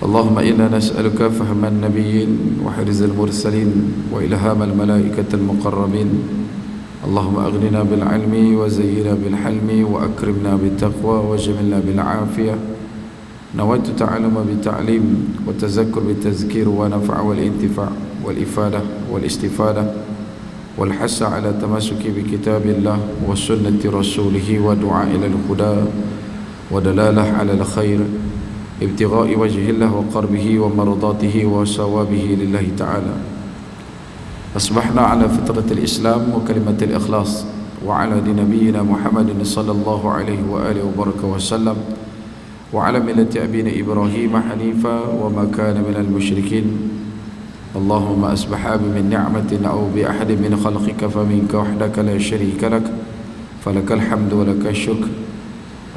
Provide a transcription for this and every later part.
اللهم إنا نسألك فهم النبيين وحرز المرسلين وإلهام الملائكة المقربين. اللهم أغننا بالعلم وزينا بالحلم وأكرمنا بالتقوى وجملنا بالعافية. نويت تعلم بالتعليم والتذكر بالتذكير ونفع والانتفاع والإفادة والاستفادة والحث على التمسك بكتاب الله وسنة رسوله ودعاء إلى الهدى ودلالة على الخير ابتغاء وجه الله وقربه ومرضاته وثوابه لله تعالى. أصبحنا على فطرة الإسلام وكلمة الإخلاص وعلى نبينا محمد صلى الله عليه وآله وبارك وسلم وعلى ملة أبينا إبراهيم حنيفا وما كان من المشركين. اللهم أصبح بمن نعمة أو بأحد من خلقك فمنك وحدك لا شريك لك فلك الحمد ولك الشكر.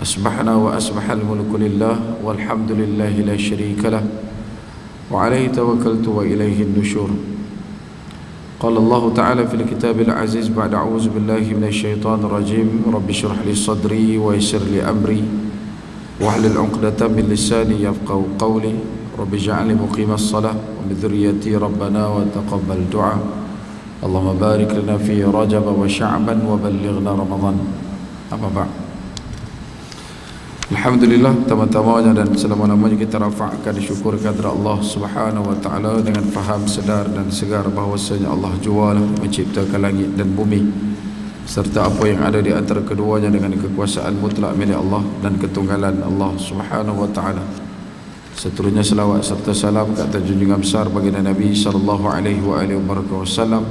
أصبحنا وأصبح الملك لله والحمد لله لا شريك له وعليه توكلت وإليه النشور. قال الله تعالى في الكتاب العزيز بعد أعوذ بالله من الشيطان الرجيم رب اشرح لي صدري ويسر لي أمري واحلل عقدة من لساني يفقهوا قولي رب اجعلني مقيم الصلاة ومن ذريتي ربنا وتقبل دعاء. اللهم بارك لنا في رجب وشعبا وبلغنا رمضان. أما بعد, Alhamdulillah, pertama-tamanya dan selama-lamanya kita rafa'kan syukur kepada Allah Subhanahu wa taala dengan faham, sedar dan segar bahwasanya Allah jualah menciptakan langit dan bumi serta apa yang ada di antara keduanya dengan kekuasaan mutlak milik Allah dan ketunggalan Allah Subhanahu wa taala. Seterusnya selawat serta salam ke atas junjungan besar baginda Nabi sallallahu alaihi wasallam,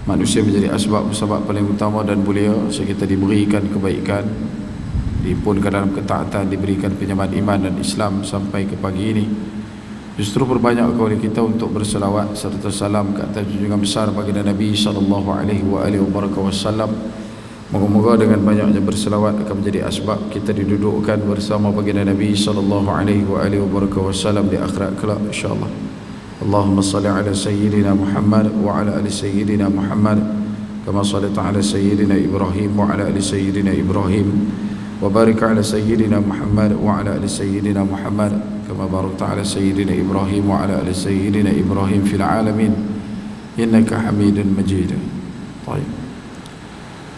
manusia menjadi sebab paling utama dan mulia sehingga kita diberikan kebaikan, diimpunkan dalam ketaatan, diberikan penyamaan iman dan Islam sampai ke pagi ini. Justru berbanyak oleh kita untuk berselawat serta salam ke atas junjungan besar baginda Nabi sallallahu alaihi wasallam. Moga-moga dengan banyaknya berselawat akan menjadi asbab kita didudukkan bersama baginda Nabi sallallahu alaihi wasallam di akhirat kelak insyaallah. Allahumma salli ala sayyidina Muhammad wa ala ali sayyidina Muhammad kama shallaita ala sayyidina Ibrahim wa ala ali sayyidina Ibrahim wa barik ala sayyidina Muhammad wa ala ali sayyidina Muhammad kama barakta ala sayyidina Ibrahim wa ala ali sayyidina Ibrahim fil alamin innaka Hamidun Majid. Baik.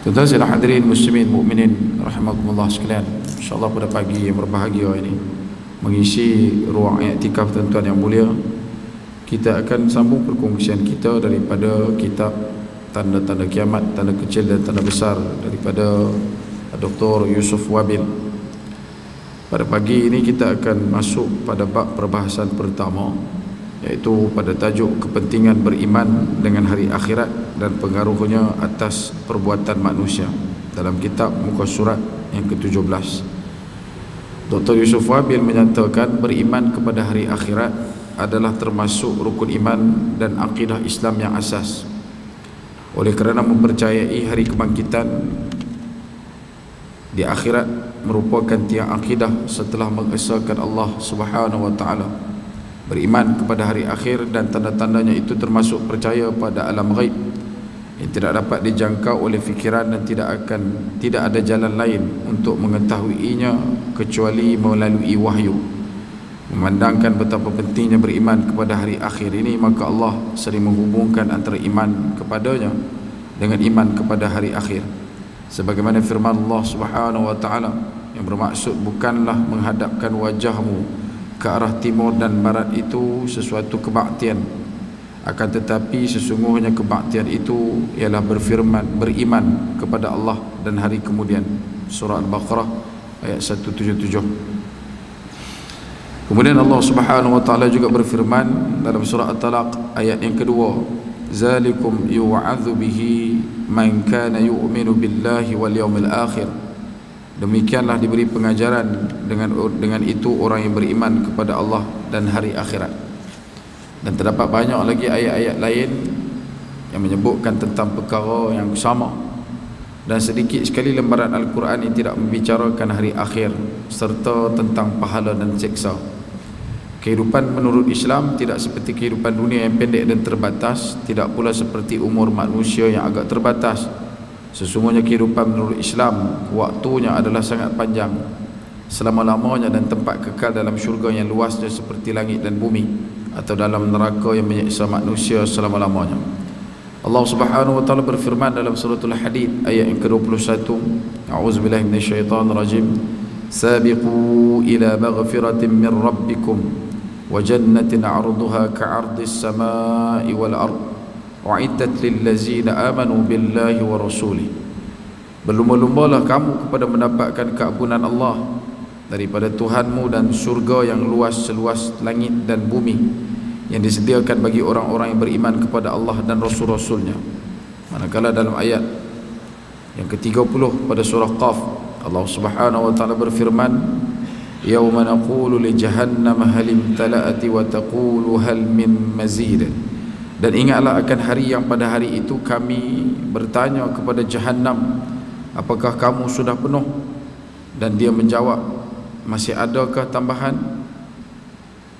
Tuan-tuan dan hadirin muslimin mukminin rahimakumullah sekalian, insyaallah pada pagi yang berbahagia ini mengisi ruang i'tikaf tuan-tuan yang mulia, kita akan sambung perkongsian kita daripada kitab Tanda-tanda Kiamat, Tanda Kecil dan Tanda Besar daripada Dr. Yusuf Wabil. Pada pagi ini kita akan masuk pada bab perbahasan pertama, iaitu pada tajuk kepentingan beriman dengan hari akhirat dan pengaruhnya atas perbuatan manusia dalam kitab muka surat yang ke-17. Dr. Yusuf Wabil menyatakan beriman kepada hari akhirat adalah termasuk rukun iman dan akidah Islam yang asas. Oleh kerana mempercayai hari kebangkitan di akhirat merupakan tiang akidah setelah mengesahkan Allah Subhanahu wa taala. Beriman kepada hari akhir dan tanda-tandanya itu termasuk percaya pada alam ghaib yang tidak dapat dijangkau oleh fikiran dan tidak ada jalan lain untuk mengetahuinya kecuali melalui wahyu. Memandangkan betapa pentingnya beriman kepada hari akhir ini, maka Allah sering menghubungkan antara iman kepadanya dengan iman kepada hari akhir. Sebagaimana firman Allah Subhanahu wa taala yang bermaksud bukanlah menghadapkan wajahmu ke arah timur dan barat itu sesuatu kebaktian, akan tetapi sesungguhnya kebaktian itu ialah beriman kepada Allah dan hari kemudian. Surah Al-Baqarah ayat 177. Kemudian Allah Subhanahu wa taala juga berfirman dalam surah At-Talaq ayat yang kedua, zalikum yu'adzu bihi man kana yu'minu billahi wal yawmil akhir. Demikianlah diberi pengajaran dengan itu orang yang beriman kepada Allah dan hari akhirat. Dan terdapat banyak lagi ayat-ayat lain yang menyebutkan tentang perkara yang sama, dan sedikit sekali lembaran Al-Quran yang tidak membicarakan hari akhir serta tentang pahala dan siksa. Kehidupan menurut Islam tidak seperti kehidupan dunia yang pendek dan terbatas, tidak pula seperti umur manusia yang agak terbatas. Sesungguhnya kehidupan menurut Islam waktunya adalah sangat panjang. selama-lamanya dan tempat kekal dalam syurga yang luasnya seperti langit dan bumi, atau dalam neraka yang menyiksa manusia selama-lamanya. Allah Subhanahu wa taala berfirman dalam suratul Hadid ayat yang ke-21, A'udzubillahi minasyaitonir rajim. Sabiqu ila maghfiratin min rabbikum wa jannatin 'arduha ka'ardis samai wal ard wa'iddat lil ladzina amanu billahi wa rasulih. Berlumba-lumbalah kamu kepada mendapatkan keampunan Allah daripada Tuhanmu dan surga yang luas seluas langit dan bumi, yang disediakan bagi orang-orang yang beriman kepada Allah dan Rasul-Rasulnya. Manakala dalam ayat yang ke-30 pada surah Qaf, Allah Subhanahu wa taala berfirman, yauma naqulu li jahannam hal imtala'ati wa taqulu hal min mazid. Dan ingatlah akan hari yang pada hari itu kami bertanya kepada Jahannam, apakah kamu sudah penuh? Dan dia menjawab, masih adakah tambahan?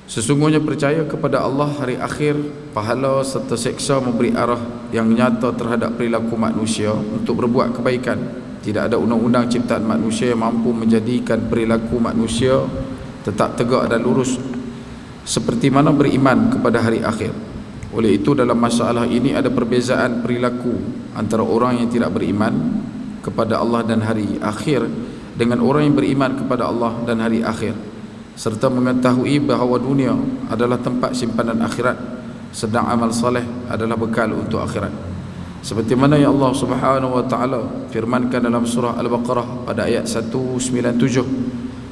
Sesungguhnya percaya kepada Allah, hari akhir, pahala serta seksa memberi arah yang nyata terhadap perilaku manusia untuk berbuat kebaikan. Tidak ada undang-undang ciptaan manusia yang mampu menjadikan perilaku manusia tetap tegak dan lurus seperti mana beriman kepada hari akhir. Oleh itu dalam masalah ini ada perbezaan perilaku antara orang yang tidak beriman kepada Allah dan hari akhir dengan orang yang beriman kepada Allah dan hari akhir, serta mengetahui bahawa dunia adalah tempat simpanan akhirat, sedang amal saleh adalah bekal untuk akhirat. Seperti mana yang Allah Subhanahu wa taala firmankan dalam surah Al-Baqarah pada ayat 197,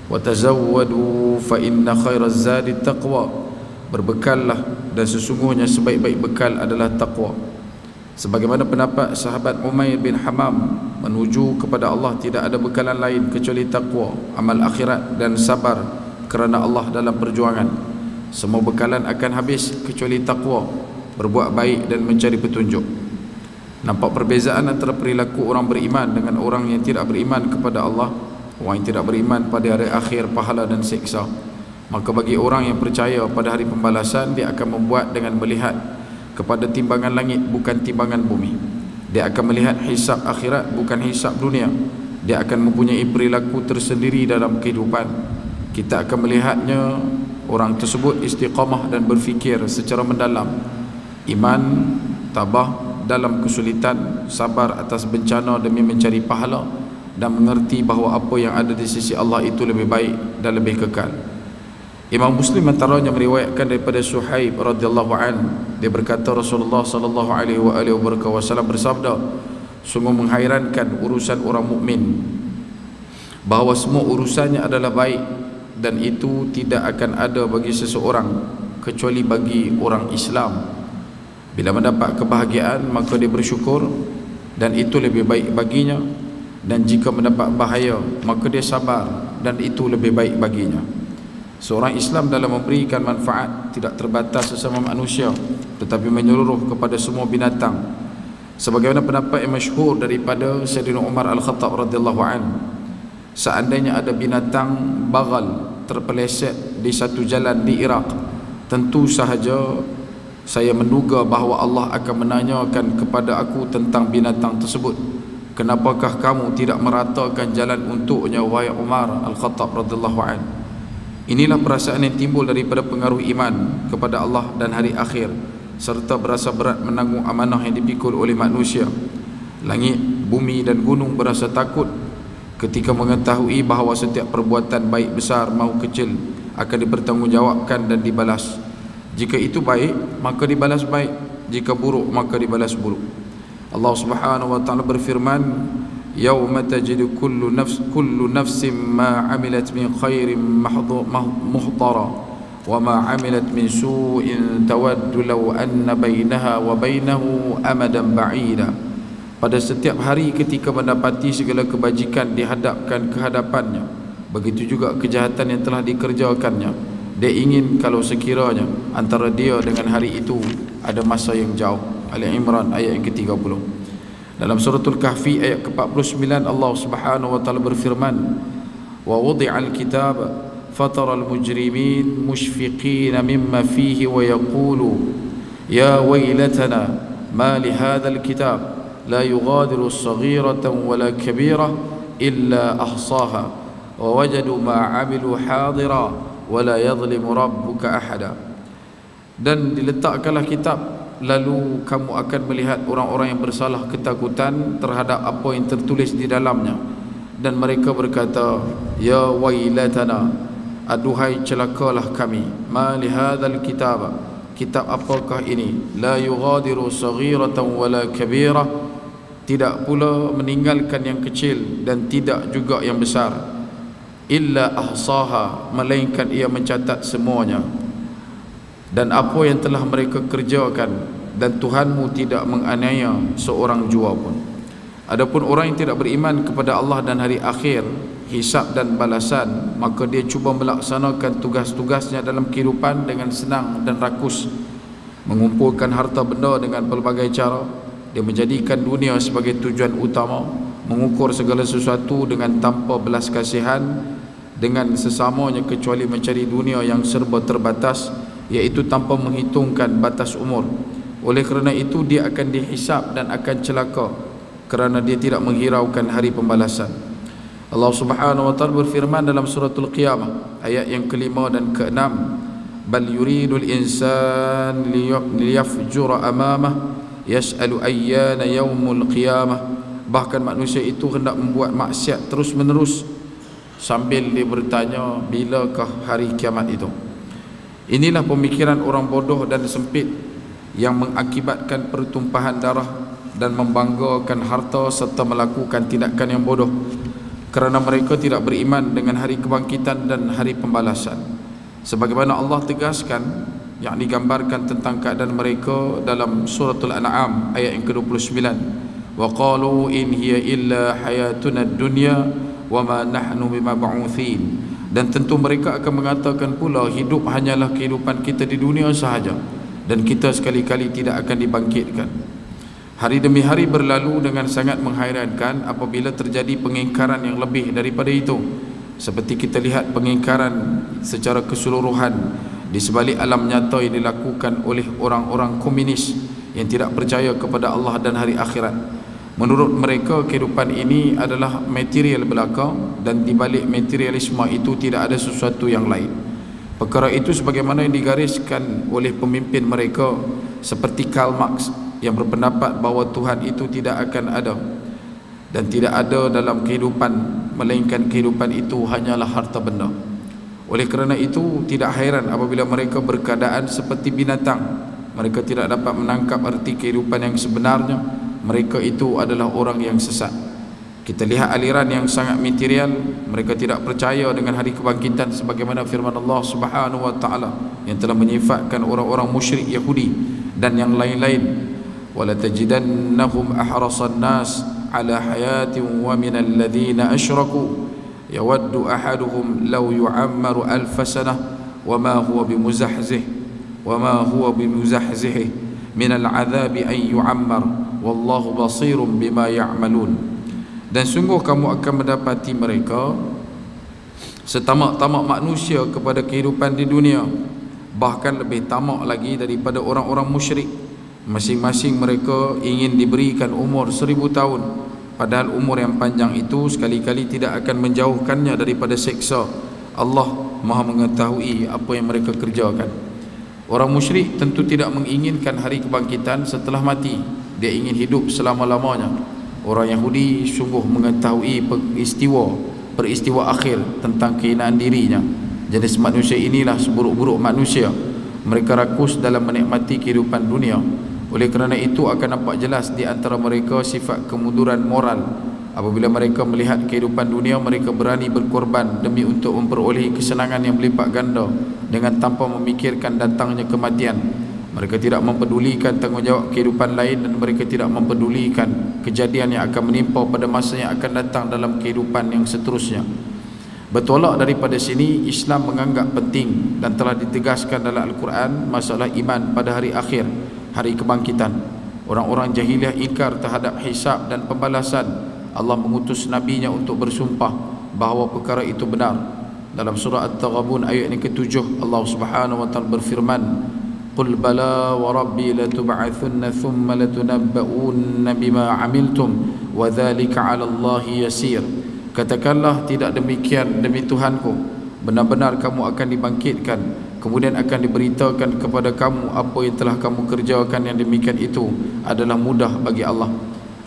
wa tazawwadu fa inna khairaz zadi taqwa. Berbekallah, dan sesungguhnya sebaik-baik bekal adalah taqwa. Sebagaimana pendapat sahabat Umair bin Hamam, menuju kepada Allah tidak ada bekalan lain kecuali taqwa, amal akhirat dan sabar kerana Allah dalam perjuangan. Semua bekalan akan habis kecuali taqwa, berbuat baik dan mencari petunjuk. Nampak perbezaan antara perilaku orang beriman dengan orang yang tidak beriman kepada Allah. Orang yang tidak beriman pada hari akhir, pahala dan seksa. Maka bagi orang yang percaya pada hari pembalasan, dia akan membuat dengan melihat kepada timbangan langit bukan timbangan bumi. Dia akan melihat hisab akhirat bukan hisab dunia. Dia akan mempunyai perilaku tersendiri dalam kehidupan. Kita akan melihatnya orang tersebut istiqamah dan berfikir secara mendalam, iman, tabah dalam kesulitan, sabar atas bencana demi mencari pahala, dan mengerti bahawa apa yang ada di sisi Allah itu lebih baik dan lebih kekal. Imam Muslim antaranya meriwayatkan daripada Suhaib radhiyallahu an, dia berkata Rasulullah sallallahu alaihi wasallam bersabda, sungguh menghairankan urusan orang mukmin bahawa semua urusannya adalah baik, dan itu tidak akan ada bagi seseorang kecuali bagi orang Islam. Bila mendapat kebahagiaan maka dia bersyukur dan itu lebih baik baginya, dan jika mendapat bahaya maka dia sabar dan itu lebih baik baginya. Seorang Islam dalam memberikan manfaat tidak terbatas sesama manusia, tetapi menyeluruh kepada semua binatang. Sebagaimana pendapat yang masyhur daripada Sayyidina Umar Al-Khattab radhiyallahu an, seandainya ada binatang bagal terpeleset di satu jalan di Iraq, tentu sahaja saya menduga bahawa Allah akan menanyakan kepada aku tentang binatang tersebut, kenapakah kamu tidak meratakan jalan untuknya wahai Umar Al-Khattab radhiyallahu an? Inilah perasaan yang timbul daripada pengaruh iman kepada Allah dan hari akhir, serta berasa berat menanggung amanah yang dipikul oleh manusia. Langit, bumi dan gunung berasa takut ketika mengetahui bahawa setiap perbuatan baik besar maupun kecil akan dipertanggungjawabkan dan dibalas. Jika itu baik maka dibalas baik, jika buruk maka dibalas buruk. Allah Subhanahu wa taala berfirman, yauma tajidu kullu nafsin ma 'amilat min khairin muhdara wa ma 'amilat min su'in tawaddu law anna bainaha wa bainahu amadan ba'ida. Pada setiap hari ketika mendapati segala kebajikan dihadapkan ke hadapannya, begitu juga kejahatan yang telah dikerjakannya, dia ingin kalau sekiranya antara dia dengan hari itu ada masa yang jauh. Ali Imran ayat yang ke-30. Dalam suratul Kahfi ayat ke-49 Allah Subhanahu wa taala berfirman, wa wudi'al kitab fataral mujrimin mushfiqin mimma fihi wa yaqulu ya waylatana ma li hadzal kitab la yughadiru saghiratan wala kabirah illa ahsaha wa wajadu ma 'amilu hadira wa la yadhlimu rabbuka ahada. Dan diletakkanlah kitab, lalu kamu akan melihat orang-orang yang bersalah ketakutan terhadap apa yang tertulis di dalamnya, dan mereka berkata, ya wailatana, aduhai celakalah kami, ma li hadzal kitab, kitab apakah ini, la yughadiru saghiratan wala kabira, tidak pula meninggalkan yang kecil dan tidak juga yang besar, illa ahsaha, melainkan ia mencatat semuanya, dan apa yang telah mereka kerjakan, dan Tuhanmu tidak menganiaya seorang jua pun. Adapun orang yang tidak beriman kepada Allah dan hari akhir, hisab dan balasan, maka dia cuba melaksanakan tugas-tugasnya dalam kehidupan dengan senang dan rakus, mengumpulkan harta benda dengan pelbagai cara. Dia menjadikan dunia sebagai tujuan utama, mengukur segala sesuatu dengan tanpa belas kasihan dengan sesamanya, kecuali mencari dunia yang serba terbatas, iaitu tanpa menghitungkan batas umur. Oleh kerana itu dia akan dihisab dan akan celaka, kerana dia tidak menghiraukan hari pembalasan. Allah Subhanahu wa taala berfirman dalam suratul Qiyamah ayat yang ke-5 dan ke-6, bal yuridul insan liyafjura amamah yas'alu ayyana yaumul qiyamah. Bahkan manusia itu hendak membuat maksiat terus menerus sambil dia bertanya, bilakah hari kiamat itu. Inilah pemikiran orang bodoh dan sempit yang mengakibatkan pertumpahan darah dan membanggakan harta serta melakukan tindakan yang bodoh, kerana mereka tidak beriman dengan hari kebangkitan dan hari pembalasan. Sebagaimana Allah tegaskan, yang digambarkan tentang keadaan mereka dalam suratul An'am ayat yang ke-29, wa qalu in hiya illa hayatuna dunya wa ma nahnu bimab'utsin. Dan tentu mereka akan mengatakan pula, hidup hanyalah kehidupan kita di dunia sahaja, dan kita sekali-kali tidak akan dibangkitkan. Hari demi hari berlalu dengan sangat menghairankan apabila terjadi pengingkaran yang lebih daripada itu, seperti kita lihat pengingkaran secara keseluruhan di sebalik alam nyata yang dilakukan oleh orang-orang komunis yang tidak percaya kepada Allah dan hari akhirat. Menurut mereka, kehidupan ini adalah material belaka, dan di balik materialisme itu tidak ada sesuatu yang lain. Perkara itu sebagaimana yang digariskan oleh pemimpin mereka seperti Karl Marx, yang berpendapat bahawa Tuhan itu tidak akan ada dan tidak ada dalam kehidupan, melainkan kehidupan itu hanyalah harta benda. Oleh kerana itu tidak hairan apabila mereka berkeadaan seperti binatang. Mereka tidak dapat menangkap arti kehidupan yang sebenarnya. Mereka itu adalah orang yang sesat. Kita lihat aliran yang sangat material. Mereka tidak percaya dengan hari kebangkitan, sebagaimana firman Allah Subhanahu wa taala yang telah menyifatkan orang-orang musyrik Yahudi dan yang lain-lain. Wala tajidannahum ahrasan nas ala hayatin wa minal ladzina asyraku yawaddu ahaduhum law yu'ammaru alf sanah wama huwa bimuzahzihi minal adzabi an yu'ammar wallahu basirum bima ya'malun. Dan sungguh kamu akan mendapati mereka setamak-tamak manusia kepada kehidupan di dunia, bahkan lebih tamak lagi daripada orang-orang musyrik. Masing-masing mereka ingin diberikan umur 1000 tahun, padahal umur yang panjang itu sekali-kali tidak akan menjauhkannya daripada seksa. Allah Maha mengetahui apa yang mereka kerjakan. Orang musyrik tentu tidak menginginkan hari kebangkitan setelah mati. Dia ingin hidup selama-lamanya. Orang Yahudi sungguh mengetahui peristiwa akhir tentang kehinaan dirinya. Jenis manusia inilah seburuk-buruk manusia. Mereka rakus dalam menikmati kehidupan dunia. Oleh kerana itu akan nampak jelas di antara mereka sifat kemunduran moral. Apabila mereka melihat kehidupan dunia, mereka berani berkorban demi untuk memperoleh kesenangan yang berlipat ganda dengan tanpa memikirkan datangnya kematian. Mereka tidak mempedulikan tanggungjawab kehidupan lain, dan mereka tidak mempedulikan kejadian yang akan menimpa pada masa yang akan datang dalam kehidupan yang seterusnya. Bertolak daripada sini, Islam menganggap penting dan telah ditegaskan dalam Al-Quran masalah iman pada hari akhir, hari kebangkitan. Orang-orang jahiliah ingkar terhadap hisab dan pembalasan. Allah mengutus nabinya untuk bersumpah bahawa perkara itu benar. Dalam surah At-Taghabun ayat yang ke-7, Allah Subhanahu wa taala berfirman, qul bala wa rabbi latub'athunna thumma latunabba'unna bima 'amiltum wa dhalika 'ala Allahi yasir. Katakanlah, tidak demikian demi Tuhanku, benar-benar kamu akan dibangkitkan, kemudian akan diberitakan kepada kamu apa yang telah kamu kerjakan, yang demikian itu adalah mudah bagi Allah.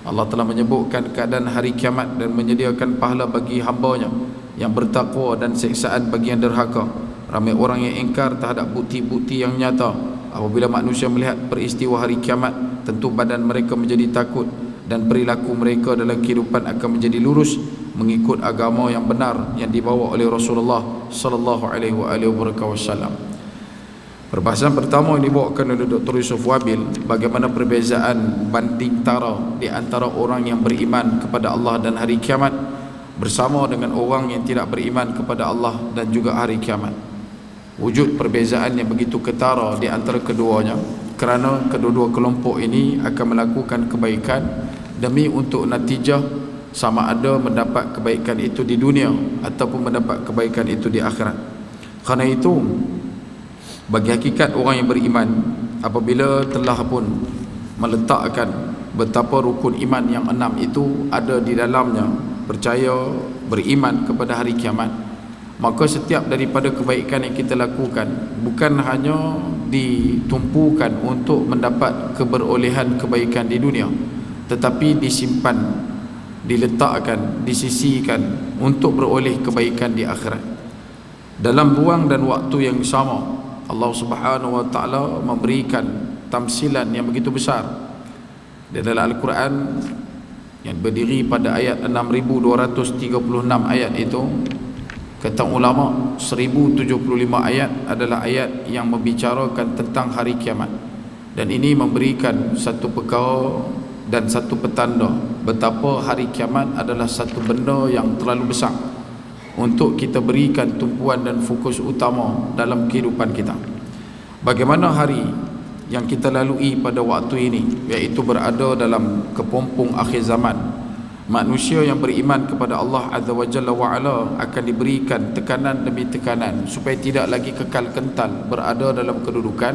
Allah telah menyebutkan keadaan hari kiamat dan menyediakan pahala bagi hamba-Nya yang bertakwa dan siksaan bagi yang derhaka. Ramai orang yang ingkar terhadap bukti-bukti yang nyata. Apabila manusia melihat peristiwa hari kiamat, tentu badan mereka menjadi takut dan perilaku mereka dalam kehidupan akan menjadi lurus mengikut agama yang benar yang dibawa oleh Rasulullah sallallahu alaihi wasallam. Perbahasan pertama yang dibawakan oleh Dr. Yusuf Wabil, bagaimana perbezaan banding tara di antara orang yang beriman kepada Allah dan hari kiamat bersama dengan orang yang tidak beriman kepada Allah dan juga hari kiamat. Wujud perbezaan yang begitu ketara di antara keduanya kerana kedua-dua kelompok ini akan melakukan kebaikan demi untuk natijah sama ada mendapat kebaikan itu di dunia ataupun mendapat kebaikan itu di akhirat. Kerana itu, bagi hakikat orang yang beriman, apabila telah pun meletakkan betapa rukun iman yang 6 itu ada di dalamnya, percaya, beriman kepada hari kiamat, maka setiap daripada kebaikan yang kita lakukan bukan hanya ditumpukan untuk mendapat keberolehan kebaikan di dunia, tetapi disimpan, diletakkan, disisihkan untuk beroleh kebaikan di akhirat. Dalam ruang dan waktu yang sama, Allah Subhanahu wa taala memberikan tamsilan yang begitu besar di dalam Al-Quran yang berdiri pada ayat 6236 ayat itu. Kata ulama, 1075 ayat adalah ayat yang membicarakan tentang hari kiamat, dan ini memberikan satu perkara dan satu petanda betapa hari kiamat adalah satu benda yang terlalu besar untuk kita berikan tumpuan dan fokus utama dalam kehidupan kita. Bagaimana hari yang kita lalui pada waktu ini, iaitu berada dalam kepompong akhir zaman, manusia yang beriman kepada Allah Azza wa Jalla wa Ala akan diberikan tekanan demi tekanan supaya tidak lagi kekal kental berada dalam kedudukan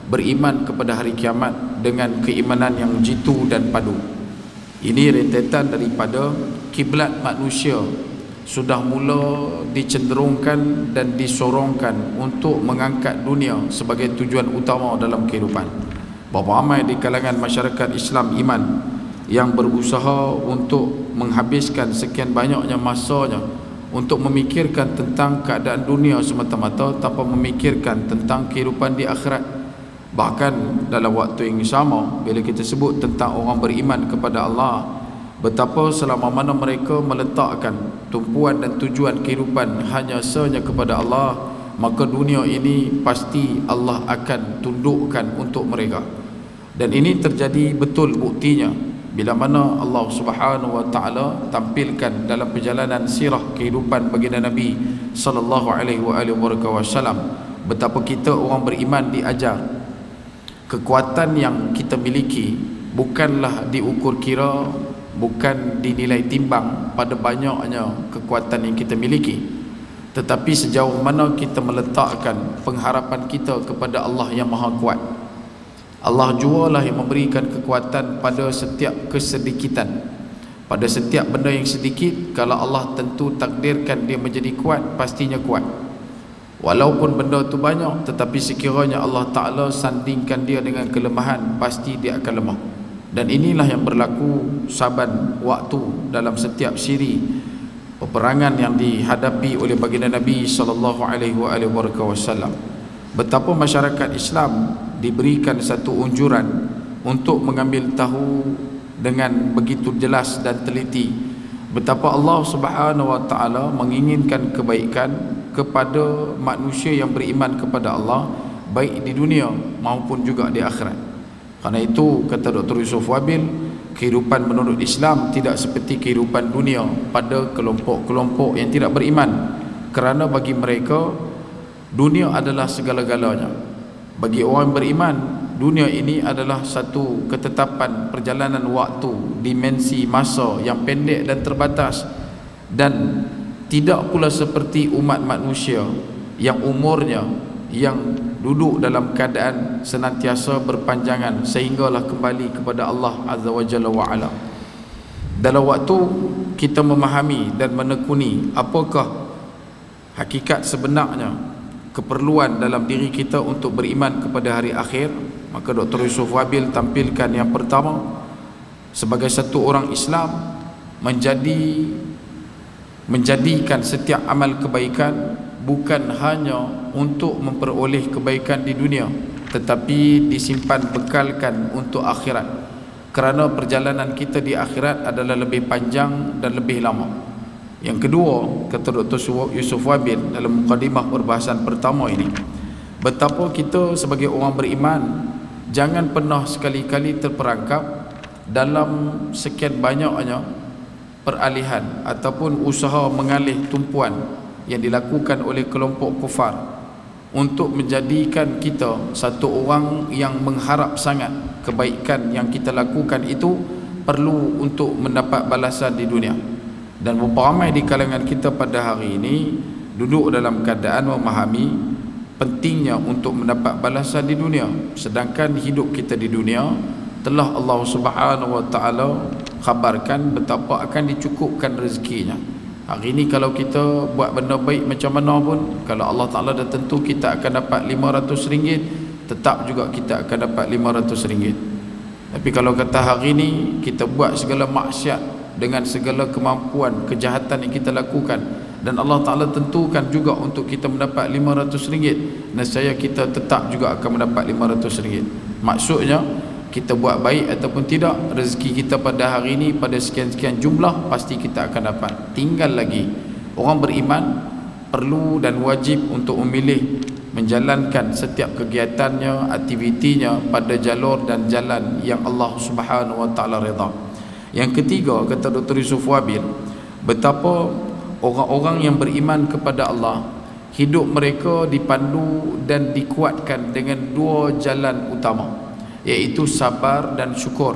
beriman kepada hari kiamat dengan keimanan yang jitu dan padu. Ini rentetan daripada kiblat manusia sudah mula dicenderungkan dan disorongkan untuk mengangkat dunia sebagai tujuan utama dalam kehidupan. Berapa ramai di kalangan masyarakat Islam iman yang berusaha untuk menghabiskan sekian banyaknya masanya untuk memikirkan tentang keadaan dunia semata-mata tanpa memikirkan tentang kehidupan di akhirat. Bahkan dalam waktu yang sama, bila kita sebut tentang orang beriman kepada Allah, betapa selama mana mereka meletakkan tumpuan dan tujuan kehidupan hanya sanya kepada Allah, maka dunia ini pasti Allah akan tundukkan untuk mereka. Dan ini terjadi betul buktinya bila mana Allah Subhanahu wa taala tampilkan dalam perjalanan sirah kehidupan baginda Nabi sallallahu alaihi wasallam betapa kita orang beriman diajar kekuatan yang kita miliki bukanlah diukur kira, bukan dinilai timbang pada banyaknya kekuatan yang kita miliki, tetapi sejauh mana kita meletakkan pengharapan kita kepada Allah yang Maha Kuat. Allah jualah yang memberikan kekuatan pada setiap kesedikitan, pada setiap benda yang sedikit. Kalau Allah tentu takdirkan dia menjadi kuat, pastinya kuat. Walaupun benda itu banyak, tetapi sekiranya Allah Ta'ala sandingkan dia dengan kelemahan, pasti dia akan lemah. Dan inilah yang berlaku saban waktu dalam setiap siri peperangan yang dihadapi oleh baginda Nabi sallallahu alaihi wasallam. Betapa masyarakat Islam diberikan satu unjuran untuk mengambil tahu dengan begitu jelas dan teliti betapa Allah Subhanahu wa taala menginginkan kebaikan kepada manusia yang beriman kepada Allah, baik di dunia maupun juga di akhirat. Karena itu kata Dr. Yusuf Wabil, kehidupan menurut Islam tidak seperti kehidupan dunia pada kelompok-kelompok yang tidak beriman. Kerana bagi mereka dunia adalah segala-galanya. Bagi orang beriman, dunia ini adalah satu ketetapan perjalanan waktu, dimensi masa yang pendek dan terbatas, dan tidak pula seperti umat manusia yang umurnya yang duduk dalam keadaan senantiasa berpanjangan sehinggalah kembali kepada Allah Azza wa Jalla wa Ala. dalam waktu kita memahami dan menekuni apakah hakikat sebenarnya keperluan dalam diri kita untuk beriman kepada hari akhir, maka Dr. Yusuf Wabil tampilkan yang pertama, sebagai satu orang Islam menjadikan setiap amal kebaikan bukan hanya untuk memperoleh kebaikan di dunia, tetapi disimpan bekalkan untuk akhirat, kerana perjalanan kita di akhirat adalah lebih panjang dan lebih lama. Yang kedua, kata Dr. Yusuf Wabil dalam mukadimah perbahasan pertama ini, betapa kita sebagai orang beriman jangan pernah sekali-kali terperangkap dalam sekian banyaknya peralihan ataupun usaha mengalih tumpuan yang dilakukan oleh kelompok kufar untuk menjadikan kita satu orang yang mengharap sangat kebaikan yang kita lakukan itu perlu untuk mendapat balasan di dunia. Dan beberapa ramai di kalangan kita pada hari ini duduk dalam keadaan memahami pentingnya untuk mendapat balasan di dunia, sedangkan hidup kita di dunia telah Allah Subhanahu wa taala khabarkan betapa akan dicukupkan rezekinya. Hari ini kalau kita buat benda baik macam mana pun, kalau Allah Ta'ala dah tentu kita akan dapat RM500, tetap juga kita akan dapat RM500. Tapi kalau kata hari ini kita buat segala maksiat dengan segala kemampuan kejahatan yang kita lakukan, dan Allah Ta'ala tentukan juga untuk kita mendapat RM500, nescaya kita tetap juga akan mendapat RM500. Maksudnya kita buat baik ataupun tidak, rezeki kita pada hari ini pada sekian-sekian jumlah pasti kita akan dapat. Tinggal lagi orang beriman perlu dan wajib untuk memilih menjalankan setiap kegiatannya, aktivitinya pada jalur dan jalan yang Allah Subhanahu wa taala redha. Yang ketiga, kata Dr. Yusuf Wabil, betapa orang-orang yang beriman kepada Allah, hidup mereka dipandu dan dikuatkan dengan dua jalan utama, iaitu sabar dan syukur.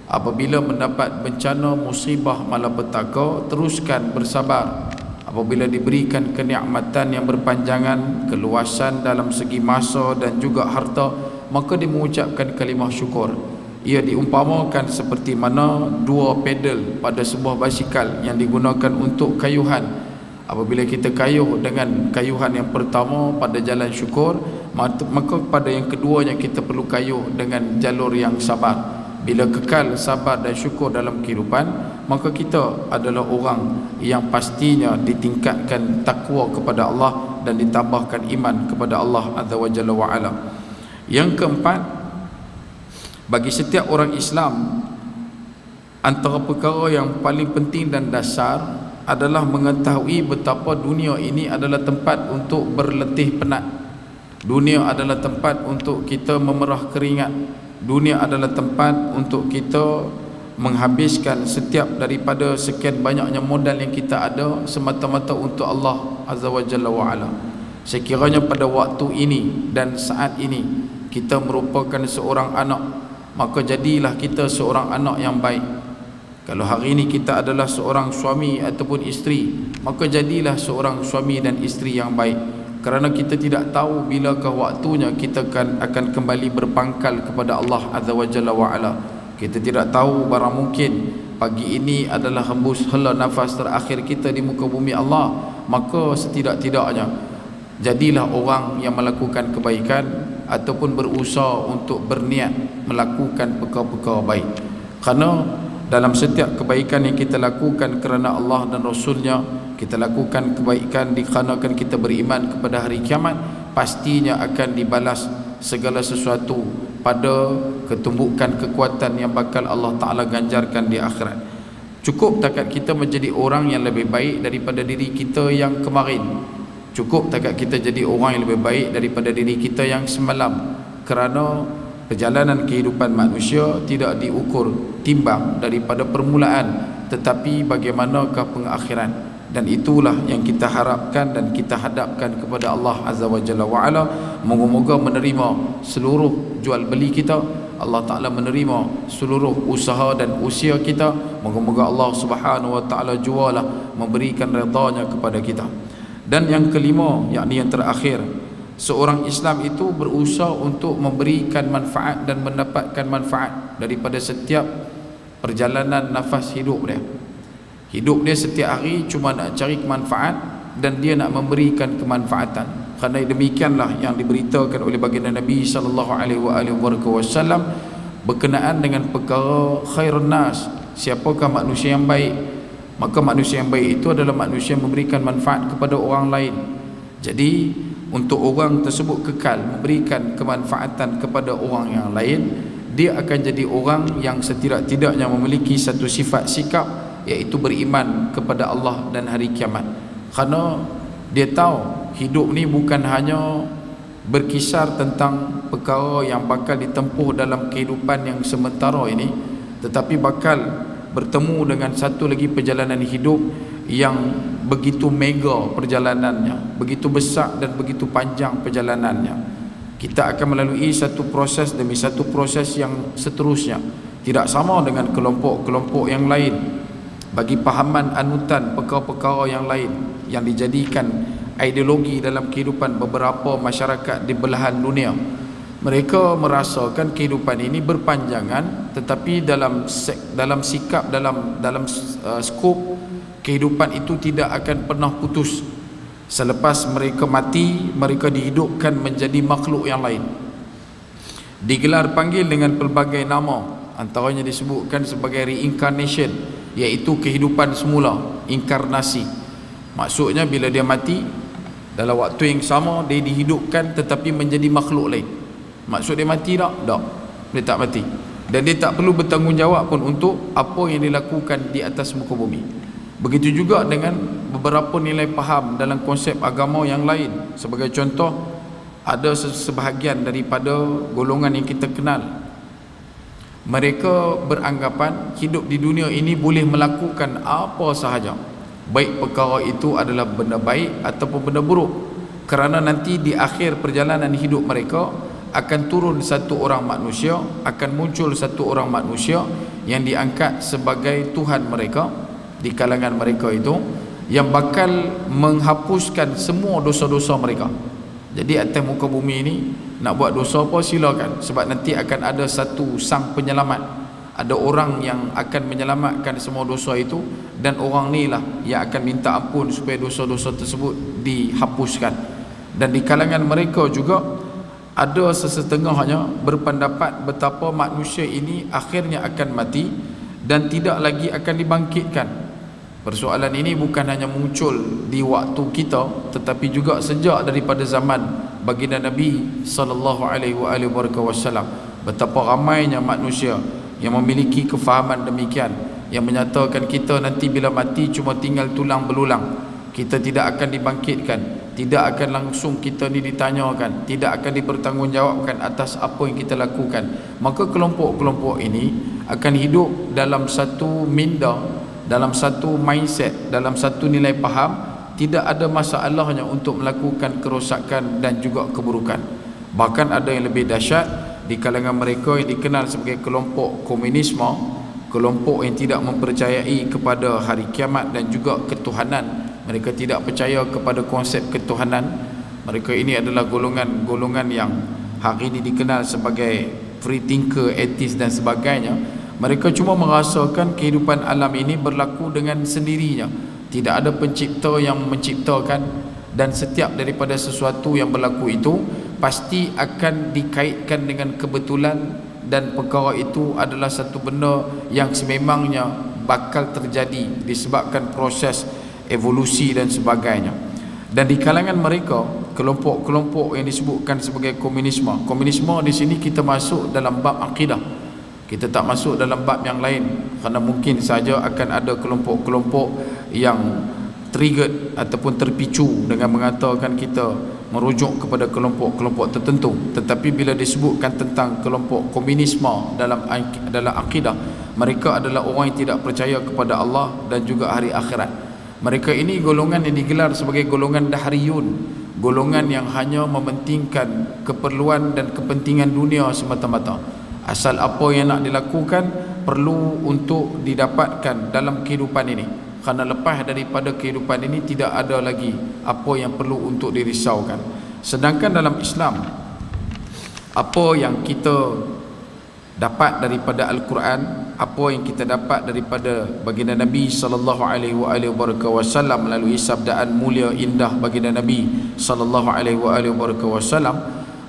Apabila mendapat bencana, musibah, malapetaka, teruskan bersabar. Apabila diberikan kenikmatan yang berpanjangan, keluasan dalam segi masa dan juga harta, maka dia mengucapkan kalimah syukur. Ia diumpamakan seperti mana dua pedal pada sebuah basikal yang digunakan untuk kayuhan. Apabila kita kayuh dengan kayuhan yang pertama pada jalan syukur, maka pada yang keduanya kita perlu kayuh dengan jalur yang sabar. Bila kekal sabar dan syukur dalam kehidupan, maka kita adalah orang yang pastinya ditingkatkan takwa kepada Allah dan ditambahkan iman kepada Allah Azza wa Jalla wa Ala. Yang keempat, bagi setiap orang Islam, antara perkara yang paling penting dan dasar adalah mengetahui betapa dunia ini adalah tempat untuk berletih penat. Dunia adalah tempat untuk kita memerah keringat. Dunia adalah tempat untuk kita menghabiskan setiap daripada sekian banyaknya modal yang kita ada semata-mata untuk Allah Azza wa Jalla wa Ala. Sekiranya pada waktu ini dan saat ini kita merupakan seorang anak, maka jadilah kita seorang anak yang baik. Kalau hari ini kita adalah seorang suami ataupun isteri, maka jadilah seorang suami dan isteri yang baik. Kerana kita tidak tahu bilakah waktunya kita akan kembali berpangkal kepada Allah Azza wa Jalla wa Ala. Kita tidak tahu, barang mungkin pagi ini adalah hembus hela nafas terakhir kita di muka bumi Allah. Maka setidak-tidaknya jadilah orang yang melakukan kebaikan ataupun berusaha untuk berniat melakukan perkara-perkara baik. Kerana dalam setiap kebaikan yang kita lakukan kerana Allah dan Rasulnya, kita lakukan kebaikan dikarenakan kita beriman kepada hari kiamat, pastinya akan dibalas segala sesuatu pada ketumbukan kekuatan yang bakal Allah Ta'ala ganjarkan di akhirat. Cukup takat kita menjadi orang yang lebih baik daripada diri kita yang kemarin. Cukup takat kita jadi orang yang lebih baik daripada diri kita yang semalam. Kerana perjalanan kehidupan manusia tidak diukur timbang daripada permulaan, tetapi bagaimanakah pengakhiran. Dan itulah yang kita harapkan dan kita hadapkan kepada Allah Azza wa Jalla wa Ala. Moga-moga menerima seluruh jual beli kita, Allah Ta'ala menerima seluruh usaha dan usia kita. Moga-moga Allah Subhanahu wa Ta'ala jualah memberikan redanya kepada kita. Dan yang kelima, yakni yang terakhir, seorang Islam itu berusaha untuk memberikan manfaat dan mendapatkan manfaat daripada setiap perjalanan nafas hidup dia. Hidup dia setiap hari cuma nak cari kemanfaat dan dia nak memberikan kemanfaatan. Kerana demikianlah yang diberitakan oleh baginda Nabi SAW berkenaan dengan perkara khairun nas, siapakah manusia yang baik. Maka manusia yang baik itu adalah manusia yang memberikan manfaat kepada orang lain. Jadi untuk orang tersebut kekal memberikan kemanfaatan kepada orang yang lain, dia akan jadi orang yang setidak-tidaknya memiliki satu sifat sikap, iaitu beriman kepada Allah dan hari kiamat. Kerana dia tahu hidup ni bukan hanya berkisar tentang perkara yang bakal ditempuh dalam kehidupan yang sementara ini, tetapi bakal bertemu dengan satu lagi perjalanan hidup yang begitu mega perjalanannya, begitu besar dan begitu panjang perjalanannya. Kita akan melalui satu proses demi satu proses yang seterusnya, tidak sama dengan kelompok-kelompok yang lain. Bagi pahaman anutan perkara-perkara yang lain yang dijadikan ideologi dalam kehidupan beberapa masyarakat di belahan dunia, mereka merasakan kehidupan ini berpanjangan, tetapi dalam sikap, dalam skop kehidupan itu tidak akan pernah putus. Selepas mereka mati, mereka dihidupkan menjadi makhluk yang lain, digelar panggil dengan pelbagai nama, antaranya disebutkan sebagai reincarnation, iaitu kehidupan semula, inkarnasi. Maksudnya bila dia mati, dalam waktu yang sama dia dihidupkan tetapi menjadi makhluk lain. Maksud dia mati tak? Tak, dia tak mati. Dan dia tak perlu bertanggungjawab pun untuk apa yang dilakukan di atas muka bumi. Begitu juga dengan beberapa nilai faham dalam konsep agama yang lain. Sebagai contoh, ada sebahagian daripada golongan yang kita kenal, mereka beranggapan hidup di dunia ini boleh melakukan apa sahaja, baik perkara itu adalah benda baik ataupun benda buruk, kerana nanti di akhir perjalanan hidup mereka akan turun satu orang manusia, akan muncul satu orang manusia yang diangkat sebagai Tuhan mereka di kalangan mereka itu, yang bakal menghapuskan semua dosa-dosa mereka. Jadi atas muka bumi ini nak buat dosa apa silakan, sebab nanti akan ada satu sang penyelamat, ada orang yang akan menyelamatkan semua dosa itu, dan orang ni lah yang akan minta ampun supaya dosa-dosa tersebut dihapuskan. Dan di kalangan mereka juga ada sesetengahnya berpendapat betapa manusia ini akhirnya akan mati dan tidak lagi akan dibangkitkan. Persoalan ini bukan hanya muncul di waktu kita, tetapi juga sejak daripada zaman baginda Nabi SAW. Betapa ramainya manusia yang memiliki kefahaman demikian, yang menyatakan kita nanti bila mati cuma tinggal tulang belulang, kita tidak akan dibangkitkan, tidak akan langsung kita ni ditanyakan, tidak akan dipertanggungjawabkan atas apa yang kita lakukan. Maka kelompok-kelompok ini akan hidup dalam satu minda, dalam satu mindset, dalam satu nilai faham, tidak ada masalahnya untuk melakukan kerosakan dan juga keburukan. Bahkan ada yang lebih dahsyat di kalangan mereka yang dikenal sebagai kelompok komunisme, kelompok yang tidak mempercayai kepada hari kiamat dan juga ketuhanan. Mereka tidak percaya kepada konsep ketuhanan. Mereka ini adalah golongan-golongan yang hari ini dikenal sebagai free thinker, atheist dan sebagainya. Mereka cuma merasakan kehidupan alam ini berlaku dengan sendirinya, tidak ada pencipta yang menciptakan, dan setiap daripada sesuatu yang berlaku itu pasti akan dikaitkan dengan kebetulan, dan perkara itu adalah satu benda yang sememangnya bakal terjadi disebabkan proses evolusi dan sebagainya. Dan di kalangan mereka, kelompok-kelompok yang disebutkan sebagai komunisme di sini kita masuk dalam bab akidah, kita tak masuk dalam bab yang lain, kerana mungkin saja akan ada kelompok-kelompok yang triggered ataupun terpicu dengan mengatakan kita merujuk kepada kelompok-kelompok tertentu. Tetapi bila disebutkan tentang kelompok komunisme dalam akidah, mereka adalah orang yang tidak percaya kepada Allah dan juga hari akhirat. Mereka ini golongan yang digelar sebagai golongan dahriyun, golongan yang hanya mementingkan keperluan dan kepentingan dunia semata-mata. Asal apa yang nak dilakukan perlu untuk didapatkan dalam kehidupan ini, kerana lepas daripada kehidupan ini tidak ada lagi apa yang perlu untuk dirisaukan. Sedangkan dalam Islam, apa yang kita dapat daripada Al-Quran apa yang kita dapat daripada baginda Nabi sallallahu alaihi wasallam melalui sabdaan mulia indah baginda Nabi sallallahu alaihi wasallam,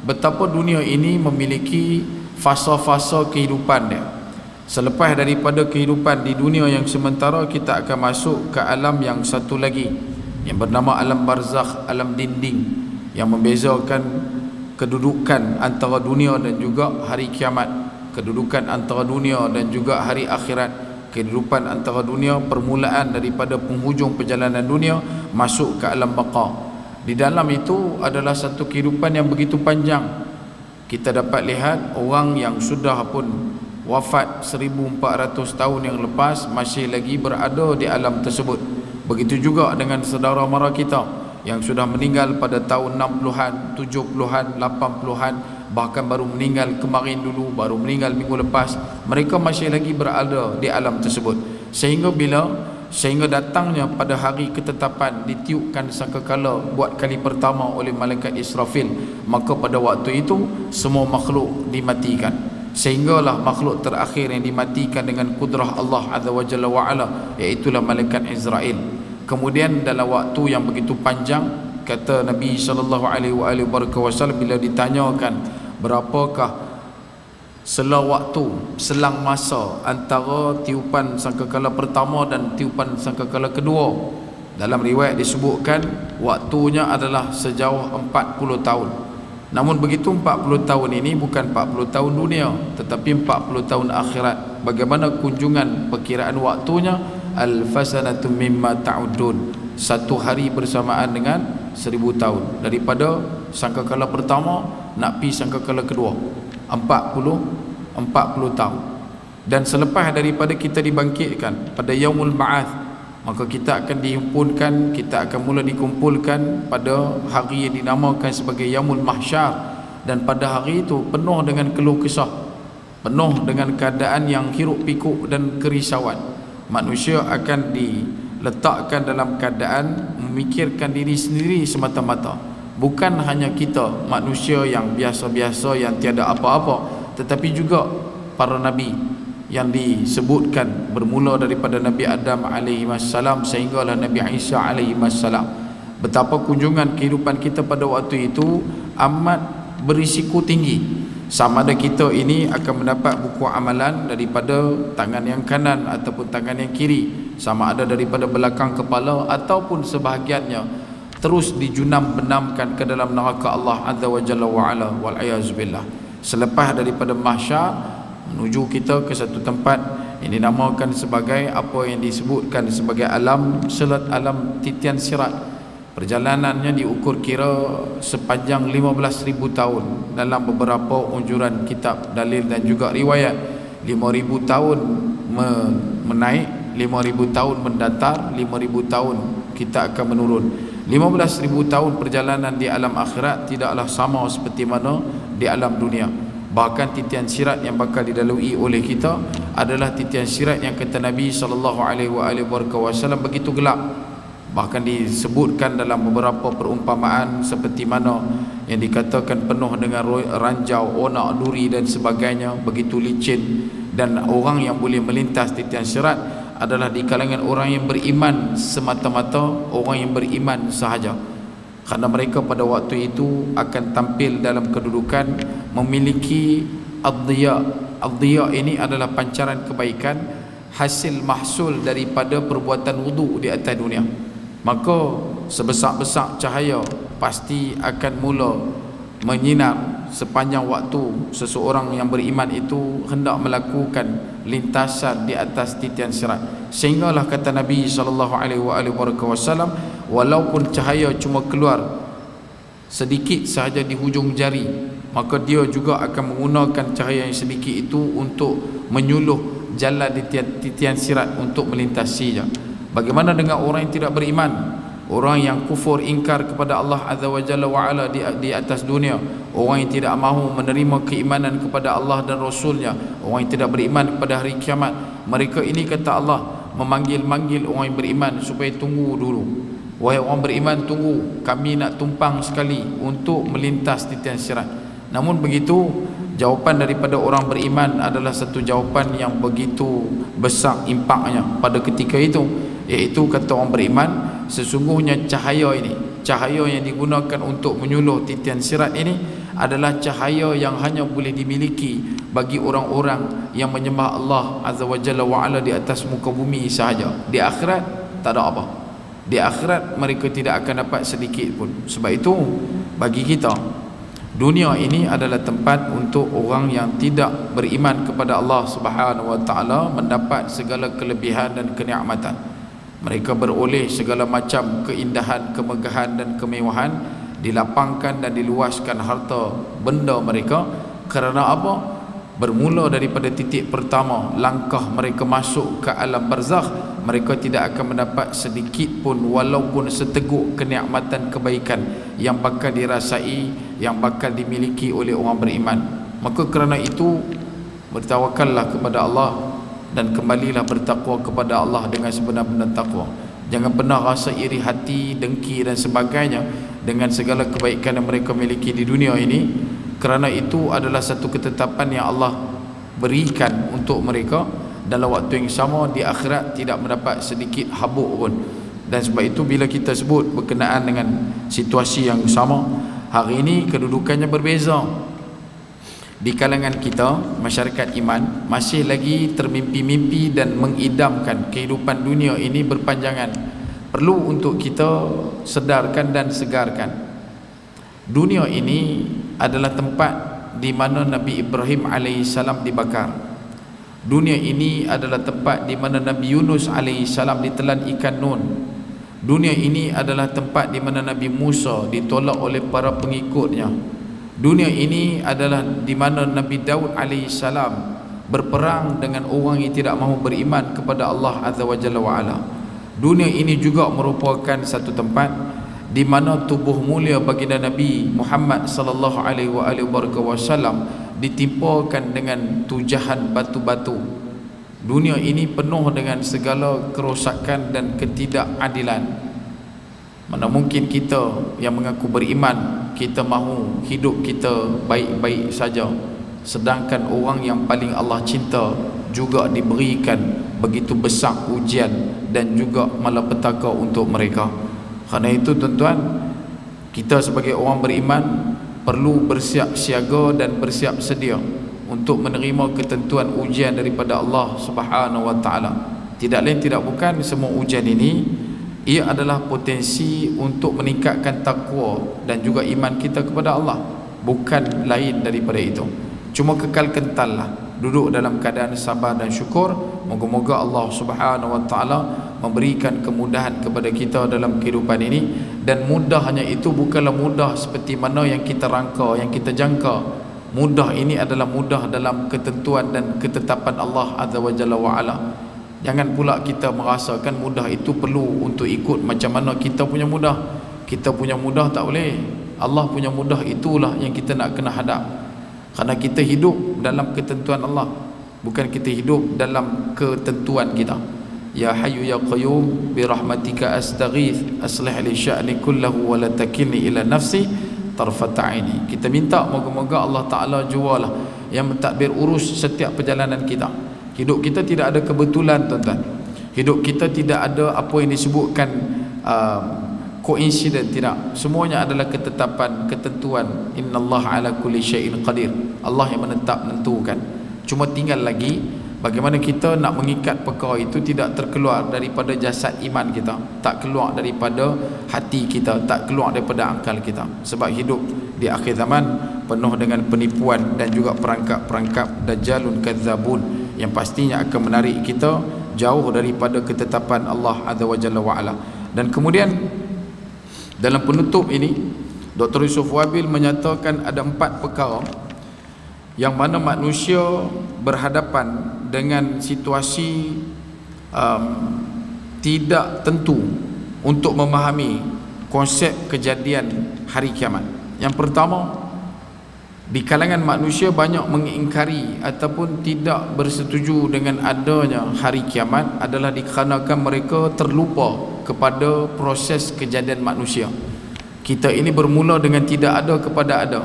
betapa dunia ini memiliki fasa-fasa kehidupan dia. Selepas daripada kehidupan di dunia yang sementara, kita akan masuk ke alam yang satu lagi yang bernama alam barzakh, alam dinding, yang membezakan kedudukan antara dunia dan juga hari kiamat, kedudukan antara dunia dan juga hari akhirat, kehidupan antara dunia, permulaan daripada penghujung perjalanan dunia masuk ke alam baqa. Di dalam itu adalah satu kehidupan yang begitu panjang. Kita dapat lihat orang yang sudah pun wafat 1400 tahun yang lepas masih lagi berada di alam tersebut. Begitu juga dengan saudara mara kita yang sudah meninggal pada tahun 60-an, 70-an, 80-an, bahkan baru meninggal kemarin dulu, baru meninggal minggu lepas, mereka masih lagi berada di alam tersebut. Sehingga datangnya pada hari ketetapan, ditiupkan sangkakala buat kali pertama oleh malaikat Israfil, maka pada waktu itu semua makhluk dimatikan, sehinggalah makhluk terakhir yang dimatikan dengan kudrah Allah Azza wa Jalla wa Ala, iaitulah malaikat Israel. Kemudian dalam waktu yang begitu panjang, kata Nabi sallallahu alaihi wasallam bila ditanyakan berapakah selang masa antara tiupan sangkakala pertama dan tiupan sangkakala kedua, dalam riwayat disebutkan waktunya adalah sejauh 40 tahun. Namun begitu 40 tahun ini bukan 40 tahun dunia, tetapi 40 tahun akhirat. Bagaimana kunjungan perkiraan waktunya? Al-fasanatu mimma ta'udun, satu hari bersamaan dengan 1000 tahun. Daripada sangkakala pertama nak pi sangkakala kedua, 40 tahun. Dan selepas daripada kita dibangkitkan pada yaumul ba'ath, maka kita akan dihimpunkan, kita akan mula dikumpulkan pada hari yang dinamakan sebagai yaumul mahsyar. Dan pada hari itu penuh dengan keluh kesah, penuh dengan keadaan yang hiruk pikuk dan kerisauan. Manusia akan diletakkan dalam keadaan memikirkan diri sendiri semata-mata. Bukan hanya kita manusia yang biasa-biasa yang tiada apa-apa, tetapi juga para nabi yang disebutkan bermula daripada Nabi Adam alaihi wassalam sehinggalah Nabi Isa alaihi wassalam. Betapa kunjungan kehidupan kita pada waktu itu amat berisiko tinggi. Sama ada kita ini akan mendapat buku amalan daripada tangan yang kanan ataupun tangan yang kiri, sama ada daripada belakang kepala ataupun sebahagiannya terus dijunam benamkan ke dalam neraka Allah Azza wa Jalla wa Ala wal a'yazubillah. Selepas daripada mahsyar menuju kita ke satu tempat yang dinamakan sebagai apa yang disebutkan sebagai alam sirat, alam titian sirat. Perjalanannya diukur kira sepanjang 15,000 tahun dalam beberapa unjuran kitab, dalil dan juga riwayat. 5,000 tahun menaik, 5,000 tahun mendatar, 5,000 tahun kita akan menurun. 15,000 tahun perjalanan di alam akhirat tidaklah sama seperti mana di alam dunia. Bahkan titian sirat yang bakal dilalui oleh kita adalah titian sirat yang kata Nabi sallallahu alaihi wasallam begitu gelap. Bahkan disebutkan dalam beberapa perumpamaan seperti mana yang dikatakan penuh dengan ranjau, onak, duri dan sebagainya, begitu licin. Dan orang yang boleh melintas titian sirat adalah di kalangan orang yang beriman semata-mata, orang yang beriman sahaja. Kerana mereka pada waktu itu akan tampil dalam kedudukan memiliki ad-diya. Ad-diya ini adalah pancaran kebaikan, hasil mahsul daripada perbuatan wudu di atas dunia. Maka sebesar-besar cahaya pasti akan mula menyinar sepanjang waktu seseorang yang beriman itu hendak melakukan lintasan di atas titian sirat. Sehinggalah kata Nabi SAW, walaupun cahaya cuma keluar sedikit sahaja di hujung jari, maka dia juga akan menggunakan cahaya yang sedikit itu untuk menyuluh jalan di titian sirat untuk melintasinya. Bagaimana dengan orang yang tidak beriman? Orang yang kufur, ingkar kepada Allah Azza wa Jalla wa Ala di atas dunia. Orang yang tidak mahu menerima keimanan kepada Allah dan Rasulnya. Orang yang tidak beriman kepada hari kiamat. Mereka ini kata Allah memanggil-manggil orang yang beriman supaya tunggu dulu. Wahai orang beriman, tunggu, kami nak tumpang sekali untuk melintas titian sirat. Namun begitu, jawapan daripada orang beriman adalah satu jawapan yang begitu besar impaknya pada ketika itu, iaitu kata orang beriman, sesungguhnya cahaya ini, cahaya yang digunakan untuk menyuluh titian sirat ini adalah cahaya yang hanya boleh dimiliki bagi orang-orang yang menyembah Allah Azza wa Jalla wa Ala di atas muka bumi sahaja. Di akhirat tak ada apa. Di akhirat mereka tidak akan dapat sedikit pun. Sebab itu bagi kita, dunia ini adalah tempat untuk orang yang tidak beriman kepada Allah Subhanahu wa taala mendapat segala kelebihan dan kenikmatan. Mereka beroleh segala macam keindahan, kemegahan dan kemewahan, dilapangkan dan diluaskan harta benda mereka. Kerana apa? Bermula daripada titik pertama langkah mereka masuk ke alam barzakh, mereka tidak akan mendapat sedikit pun walaupun seteguk kenikmatan kebaikan yang bakal dirasai, yang bakal dimiliki oleh orang beriman. Maka kerana itu, bertawakallah kepada Allah dan kembalilah bertakwa kepada Allah dengan sebenar-benar takwa. Jangan pernah rasa iri hati, dengki dan sebagainya dengan segala kebaikan yang mereka miliki di dunia ini, kerana itu adalah satu ketetapan yang Allah berikan untuk mereka. Dalam waktu yang sama di akhirat tidak mendapat sedikit habuk pun. Dan sebab itu bila kita sebut berkenaan dengan situasi yang sama, hari ini kedudukannya berbeza. Di kalangan kita, masyarakat iman masih lagi termimpi-mimpi dan mengidamkan kehidupan dunia ini berpanjangan. Perlu untuk kita sedarkan dan segarkan, dunia ini adalah tempat di mana Nabi Ibrahim alaihissalam dibakar. Dunia ini adalah tempat di mana Nabi Yunus alaihissalam ditelan ikan Nun. Dunia ini adalah tempat di mana Nabi Musa ditolak oleh para pengikutnya. Dunia ini adalah di mana Nabi Daud alaihissalam berperang dengan orang yang tidak mahu beriman kepada Allah Azza wa Jalla wa Ala. Dunia ini juga merupakan satu tempat di mana tubuh mulia baginda Nabi Muhammad sallallahu alaihi wasallam ditimpakan dengan tujahan batu-batu. Dunia ini penuh dengan segala kerosakan dan ketidakadilan. Mana mungkin kita yang mengaku beriman, kita mahu hidup kita baik-baik saja, sedangkan orang yang paling Allah cinta juga diberikan begitu besar ujian dan juga malapetaka untuk mereka. Kerana itu tuan-tuan, kita sebagai orang beriman perlu bersiap siaga dan bersiap sedia untuk menerima ketentuan ujian daripada Allah Subhanahu wa taala. Tidak lain tidak bukan, semua ujian ini ia adalah potensi untuk meningkatkan takwa dan juga iman kita kepada Allah, bukan lain daripada itu. Cuma kekal kentallah duduk dalam keadaan sabar dan syukur. Moga-moga Allah Subhanahu wa taala memberikan kemudahan kepada kita dalam kehidupan ini. Dan mudahnya itu bukanlah mudah seperti mana yang kita rangka, yang kita jangka. Mudah ini adalah mudah dalam ketentuan dan ketetapan Allah Azza wa Jalla wa Ala. Jangan pula kita merasakan mudah itu perlu untuk ikut macam mana kita punya mudah. Kita punya mudah tak boleh. Allah punya mudah itulah yang kita nak kena hadap. Kerana kita hidup dalam ketentuan Allah, bukan kita hidup dalam ketentuan kita. Ya Hayyu Ya Qayyum bi rahmatika astaghith aslih li sya'ni kullahu wa la takilni ila nafsi tarfata aini. Kita minta moga-moga Allah Taala jualah yang mentadbir urus setiap perjalanan kita. Hidup kita tidak ada kebetulan, tuan-tuan. Hidup kita tidak ada apa yang disebutkan koinsiden, tidak. Semuanya adalah ketetapan, ketentuan. Innallaha ala kulli syai'in qadir. Allah yang menentukan. Cuma tinggal lagi bagaimana kita nak mengikat perkara itu tidak terkeluar daripada jasad iman kita, tak keluar daripada hati kita, tak keluar daripada akal kita. Sebab hidup di akhir zaman penuh dengan penipuan dan juga perangkap-perangkap dajjalun kadzabun yang pastinya akan menarik kita jauh daripada ketetapan Allah Azza wa Jalla wa Ala. Dan kemudian dalam penutup ini, Dr. Yusuf Wabil menyatakan ada 4 perkara yang mana manusia berhadapan dengan situasi tidak tentu untuk memahami konsep kejadian hari kiamat. Yang pertama, di kalangan manusia banyak mengingkari ataupun tidak bersetuju dengan adanya hari kiamat adalah dikarenakan mereka terlupa kepada proses kejadian manusia. Kita ini bermula dengan tidak ada kepada ada.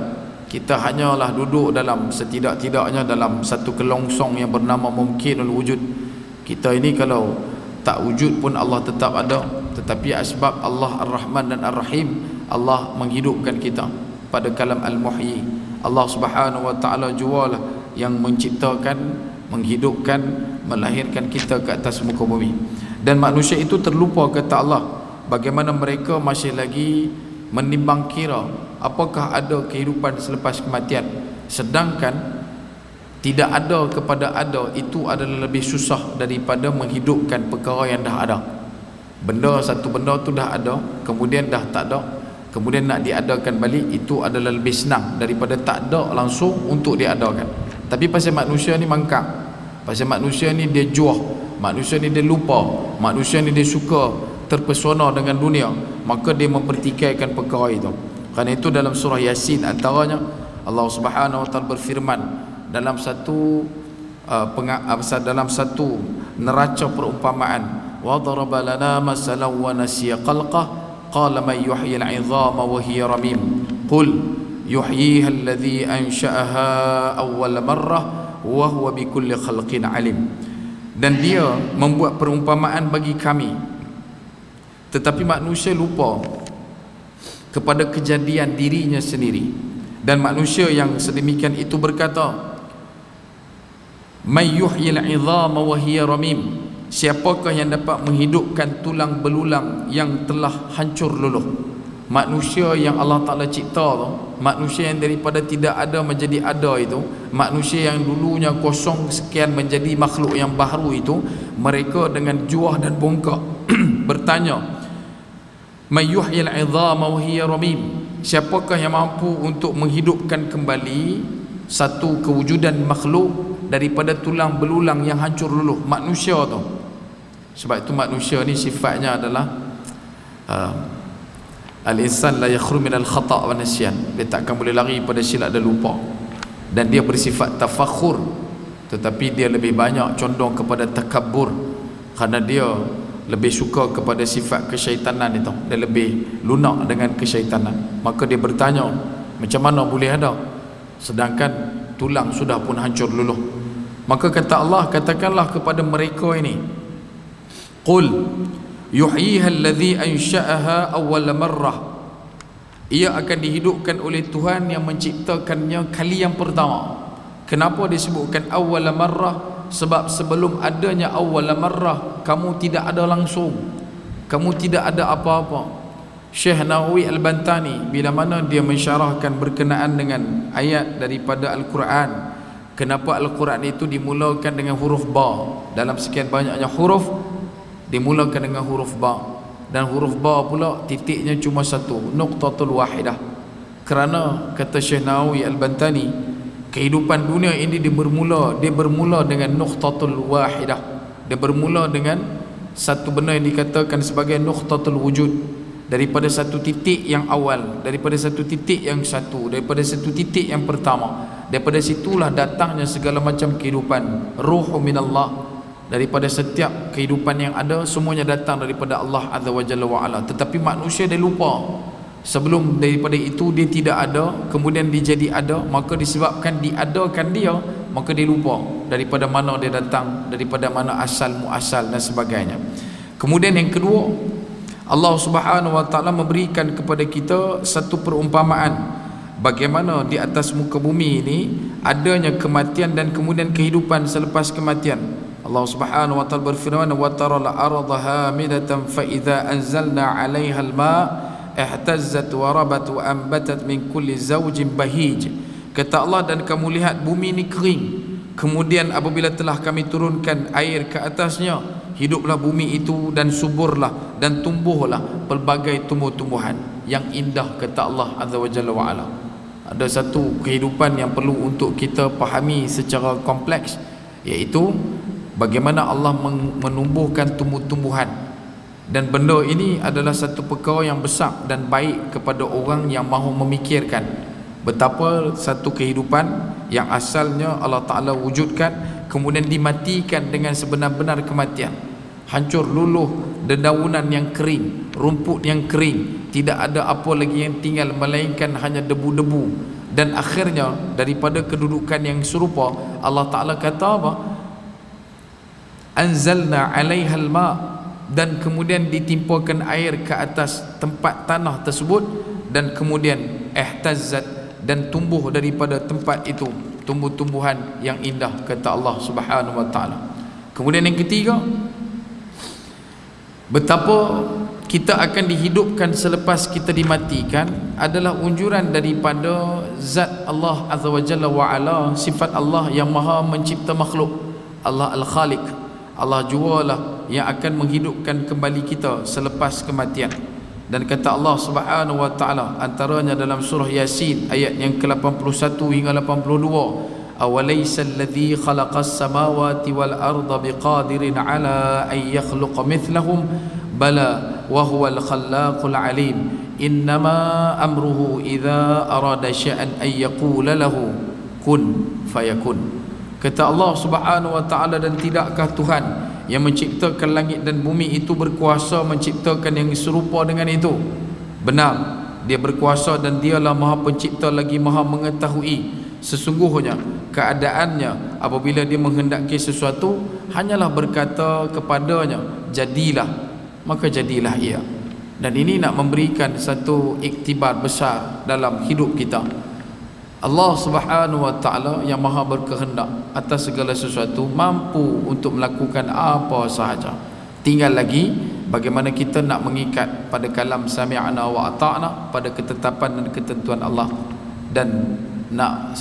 Kita hanyalah duduk dalam setidak-tidaknya dalam satu kelongsong yang bernama mungkinul wujud. Kita ini kalau tak wujud pun Allah tetap ada, tetapi asbab Allah Ar-Rahman dan Ar-Rahim, Allah menghidupkan kita pada kalam Al-Muhyi. Allah Subhanahu wa taala jualah yang menciptakan, menghidupkan, melahirkan kita ke atas muka bumi. Dan manusia itu terlupa, kata Allah, bagaimana mereka masih lagi menimbang kira apakah ada kehidupan selepas kematian, sedangkan tidak ada kepada ada itu adalah lebih susah daripada menghidupkan perkara yang dah ada. Satu benda tu dah ada, kemudian dah tak ada, kemudian nak diadakan balik, itu adalah lebih senang daripada tak ada langsung untuk diadakan. Tapi pasal manusia ni mangkak, pasal manusia ni dia juah, manusia ni dia lupa, manusia ni dia suka terpesona dengan dunia, maka dia mempertikaikan perkara itu. Kerana itu dalam surah Yasin antaranya Allah Subhanahu wa taala berfirman dalam satu neraca perumpamaan, wa daraba lana masalan wa nasiya khalqah qala man yuhyi al-'idhama wa hiya ramim qul yuhyiha alladhi ansha'aha awwal marrah wa huwa bikulli khalqin alim. Dan dia membuat perumpamaan bagi kami, tetapi manusia lupa kepada kejadian dirinya sendiri. Dan manusia yang sedemikian itu berkata, may yuhyil 'idhama wa hiya ramim, siapakah yang dapat menghidupkan tulang belulang yang telah hancur luluh. Manusia yang Allah Ta'ala cipta tu, manusia yang daripada tidak ada menjadi ada itu, manusia yang dulunya kosong sekian menjadi makhluk yang baru itu, mereka dengan juah dan bongkak bertanya, may yuhyil 'idhama wa hiya ramim, siapakah yang mampu untuk menghidupkan kembali satu kewujudan makhluk daripada tulang belulang yang hancur luluh. Manusia tu. Sebab itu manusia ni sifatnya adalah al-insan la yakhru min al-khata' wa nisyan, dia takkan boleh lari pada silap dan lupa. Dan dia bersifat tafakhur, tetapi dia lebih banyak condong kepada takabbur, kerana dia lebih suka kepada sifat kesyaitanan itu, dia lebih lunak dengan kesyaitanan. Maka dia bertanya, macam mana boleh ada sedangkan tulang sudah pun hancur luluh. Maka kata Allah, katakanlah kepada mereka ini, qul yuhyiha alladhi ansha'aha awwal marrah, ia akan dihidupkan oleh Tuhan yang menciptakannya kali yang pertama. Kenapa disebutkan awwal marrah? Sebab sebelum adanya awwal marrah, kamu tidak ada langsung, kamu tidak ada apa-apa. Syekh Nawawi Al-Bantani bila mana dia mensyarahkan berkenaan dengan ayat daripada Al-Quran, kenapa Al-Quran itu dimulakan dengan huruf ba, dalam sekian banyaknya huruf dimulakan dengan huruf ba, dan huruf ba pula titiknya cuma satu, nuqtatul wahidah. Kerana kata Syekh Nawawi Al-Bantani, kehidupan dunia ini dia bermula dengan nuqtatul wahidah, dia bermula dengan satu benda yang dikatakan sebagai nuqtatul wujud, daripada satu titik yang awal, daripada satu titik yang satu, daripada satu titik yang pertama. Daripada situlah datangnya segala macam kehidupan. Ruhu minallah, daripada setiap kehidupan yang ada, semuanya datang daripada Allah Azza wa Jalla wa Ala. Tetapi manusia dia lupa, sebelum daripada itu dia tidak ada, kemudian dia jadi ada. Maka disebabkan diadakan dia, maka dia lupa daripada mana dia datang, daripada mana asal muasal dan sebagainya. Kemudian yang kedua, Allah Subhanahu wa taala memberikan kepada kita satu perumpamaan bagaimana di atas muka bumi ini adanya kematian dan kemudian kehidupan selepas kematian. Allah Subhanahu wa taala berfirman, wa taral arda hamidatan fa idza anzalna 'alaiha al-ma' ihtazzat wa rabat wa anbatat min kulli zawjin bahij. Kata Allah, dan kamu lihat bumi ini kering, kemudian apabila telah kami turunkan air ke atasnya, hiduplah bumi itu dan suburlah dan tumbuhlah pelbagai tumbuh-tumbuhan yang indah, kata Allah Azza wa Jalla wa Ala. Ada satu kehidupan yang perlu untuk kita fahami secara kompleks, iaitu bagaimana Allah menumbuhkan tumbuh-tumbuhan. Dan benda ini adalah satu perkara yang besar dan baik kepada orang yang mahu memikirkan betapa satu kehidupan yang asalnya Allah Ta'ala wujudkan, kemudian dimatikan dengan sebenar-benar kematian. Hancur luluh, dedaunan yang kering, rumput yang kering, tidak ada apa lagi yang tinggal melainkan hanya debu-debu Dan akhirnya daripada kedudukan yang serupa, Allah Ta'ala kata apa? Anzalna 'alaihal ma', dan kemudian ditimpakan air ke atas tempat tanah tersebut, dan kemudian ihtazzat, dan tumbuh daripada tempat itu tumbuh-tumbuhan yang indah, kata Allah Subhanahu wa Ta'ala. Kemudian yang ketiga, betapa kita akan dihidupkan selepas kita dimatikan adalah unjuran daripada zat Allah Azza wa Jalla wa Ala, sifat Allah yang maha mencipta makhluk, Allah Al-Khaliq. Allah jualah yang akan menghidupkan kembali kita selepas kematian. Dan kata Allah Subhanahu wa Ta'ala antaranya dalam surah Yasin ayat yang ke-81 hingga 82, awalaysa alladhi khalaqas samawati wal arda biqadirin ala an yakhluqa mithlahum bala wa huwal khallaqul alim innama amruhu idza arada syai'an an yaqula lahu kun fayakun. Kata Allah Subhanahu wa Ta'ala, dan tidakkah Tuhan yang menciptakan langit dan bumi itu berkuasa menciptakan yang serupa dengan itu? Benar, dia berkuasa dan dialah maha pencipta lagi maha mengetahui. Sesungguhnya keadaannya apabila dia menghendaki sesuatu hanyalah berkata kepadanya jadilah, maka jadilah ia. Dan ini nak memberikan satu iktibar besar dalam hidup kita. Allah Subhanahu wa Ta'ala yang maha berkehendak atas segala sesuatu mampu untuk melakukan apa sahaja. Tinggal lagi bagaimana kita nak mengikat pada kalam sami'na wa ata'na, pada ketetapan dan ketentuan Allah. Dan nak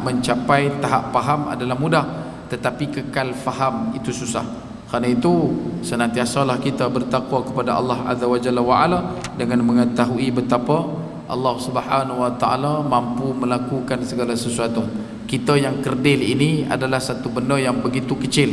mencapai tahap faham adalah mudah, tetapi kekal faham itu susah. Kerana itu senantiasalah kita bertakwa kepada Allah Azza wa Jalla wa Ala dengan mengetahui betapa Allah Subhanahu wa Ta'ala mampu melakukan segala sesuatu. Kita yang kerdil ini adalah satu benda yang begitu kecil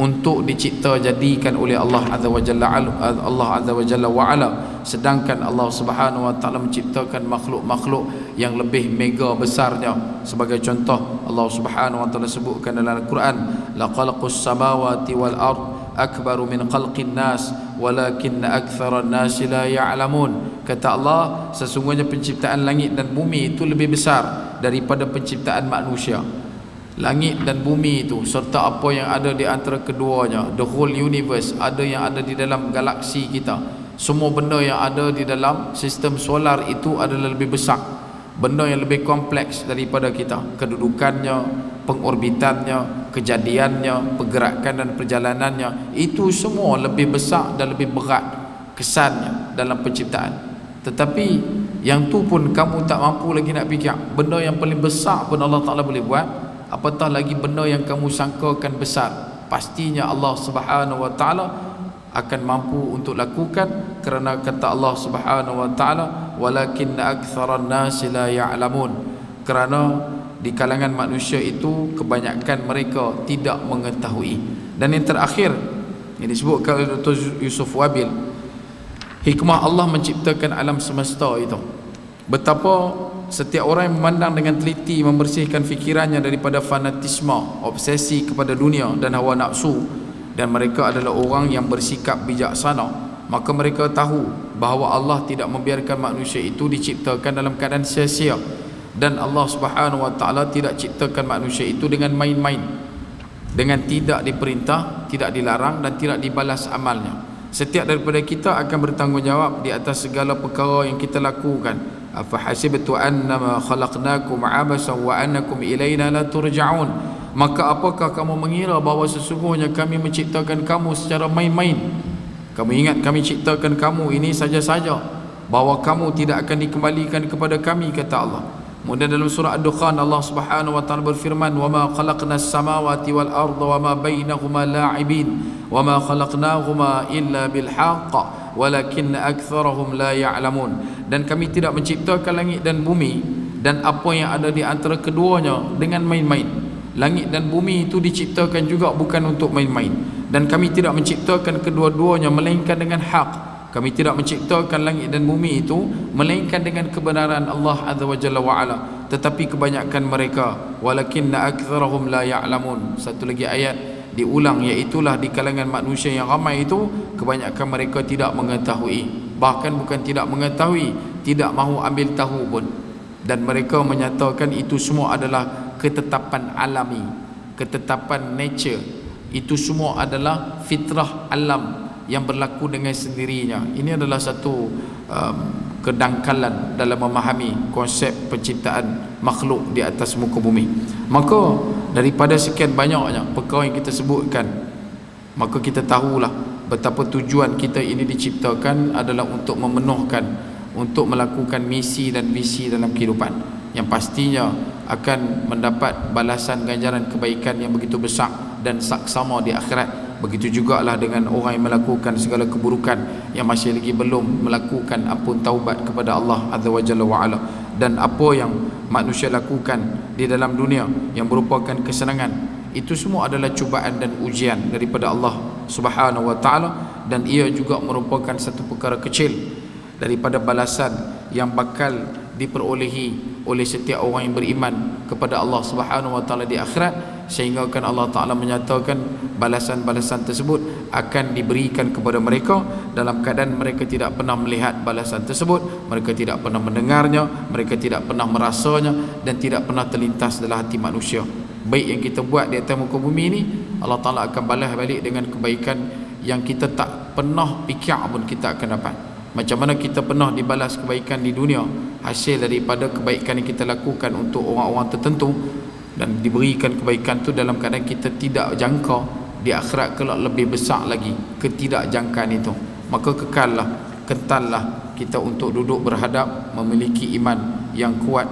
untuk dicipta jadikan oleh Allah Azza wa Jalla wa Ala, sedangkan Allah Subhanahu wa Ta'ala menciptakan makhluk-makhluk yang lebih mega besarnya. Sebagai contoh, Allah Subhanahu wa Ta'ala sebutkan dalam Al-Quran, la khalaqus samawati wal ard akbaru min khalqin nas walakinna aktharan nasi la ya'lamun. Kata Allah, sesungguhnya penciptaan langit dan bumi itu lebih besar daripada penciptaan manusia. Langit dan bumi itu serta apa yang ada di antara keduanya, the whole universe, ada yang ada di dalam galaksi kita, semua benda yang ada di dalam sistem solar itu adalah lebih besar, benda yang lebih kompleks daripada kita. Kedudukannya, pengorbitannya, kejadiannya, pergerakan dan perjalanannya, itu semua lebih besar dan lebih berat kesannya dalam penciptaan. Tetapi yang tu pun kamu tak mampu lagi nak fikir. Benda yang paling besar pun Allah Ta'ala boleh buat, apatah lagi benda yang kamu sangkakan besar. Pastinya Allah Subhanahu wa Ta'ala akan mampu untuk lakukan, kerana kata Allah Subhanahu wa Ta'ala, walakinna aktsaran nasi la ya'lamun. Kerana di kalangan manusia itu kebanyakan mereka tidak mengetahui. Dan yang terakhir yang disebutkan oleh Dr. Yusuf Wabil, hikmah Allah menciptakan alam semesta itu, betapa setiap orang yang memandang dengan teliti, membersihkan fikirannya daripada fanatisme, obsesi kepada dunia dan hawa nafsu, dan mereka adalah orang yang bersikap bijaksana, maka mereka tahu bahawa Allah tidak membiarkan manusia itu diciptakan dalam keadaan sia-sia. Dan Allah Subhanahu wa Ta'ala tidak ciptakan manusia itu dengan main-main, dengan tidak diperintah, tidak dilarang dan tidak dibalas amalnya. Setiap daripada kita akan bertanggungjawab di atas segala perkara yang kita lakukan. Afa hasibtu annama khalaqnakum abasan wa annakum ilaina la turja'un. Maka apakah kamu mengira bahawa sesungguhnya kami menciptakan kamu secara main-main? Kamu ingat kami ciptakan kamu ini saja-saja, bahawa kamu tidak akan dikembalikan kepada kami, kata Allah. Kemudian dalam surah Ad-Dukhan Allah Subhanahu wa Ta'ala berfirman, wa ma khalaqnas samawati wal arda wa ma bainahuma la'ibin wa ma khalaqnahuma illa bil haqq walakinna aktsarahum la ya'lamun. Dan kami tidak menciptakan langit dan bumi dan apa yang ada di antara keduanya dengan main-main. Langit dan bumi itu diciptakan juga bukan untuk main-main, dan kami tidak menciptakan kedua-duanya melainkan dengan hak. Kami tidak menciptakan langit dan bumi itu melainkan dengan kebenaran Allah Azza wa Jalla wa Ala. Tetapi kebanyakan mereka, walakinna aktsarahum la ya'lamun. Satu lagi ayat diulang, iaitulah di kalangan manusia yang ramai itu kebanyakan mereka tidak mengetahui. Bahkan bukan tidak mengetahui, tidak mahu ambil tahu pun. dan mereka menyatakan itu semua adalah ketetapan alami, ketetapan nature, itu semua adalah fitrah alam yang berlaku dengan sendirinya. Ini adalah satu kedangkalan dalam memahami konsep penciptaan makhluk di atas muka bumi. Maka daripada sekian banyaknya perkara yang kita sebutkan, maka kita tahulah betapa tujuan kita ini diciptakan adalah untuk memenuhkan, untuk melakukan misi dan visi dalam kehidupan yang pastinya akan mendapat balasan ganjaran kebaikan yang begitu besar dan saksama di akhirat. Begitu jugalah dengan orang yang melakukan segala keburukan yang masih lagi belum melakukan ampun taubat kepada Allah Azza wa Jalla wa Ala. Dan apa yang manusia lakukan di dalam dunia yang merupakan kesenangan, itu semua adalah cubaan dan ujian daripada Allah Subhanahu wa Ta'ala, dan ia juga merupakan satu perkara kecil daripada balasan yang bakal diperolehi oleh setiap orang yang beriman kepada Allah Subhanahu wa Ta'ala di akhirat, sehingga kan Allah Ta'ala menyatakan balasan-balasan tersebut akan diberikan kepada mereka dalam keadaan mereka tidak pernah melihat balasan tersebut, mereka tidak pernah mendengarnya, mereka tidak pernah merasanya, dan tidak pernah terlintas dalam hati manusia. Baik yang kita buat di atas muka bumi ini, Allah Ta'ala akan balas balik dengan kebaikan yang kita tak pernah fikir pun kita akan dapat. Macam mana kita pernah dibalas kebaikan di dunia hasil daripada kebaikan yang kita lakukan untuk orang-orang tertentu, dan diberikan kebaikan tu dalam keadaan kita tidak jangka, di akhirat kelak lebih besar lagi ketidakjangkaan itu. Maka kekallah, kentallah kita untuk duduk berhadap, memiliki iman yang kuat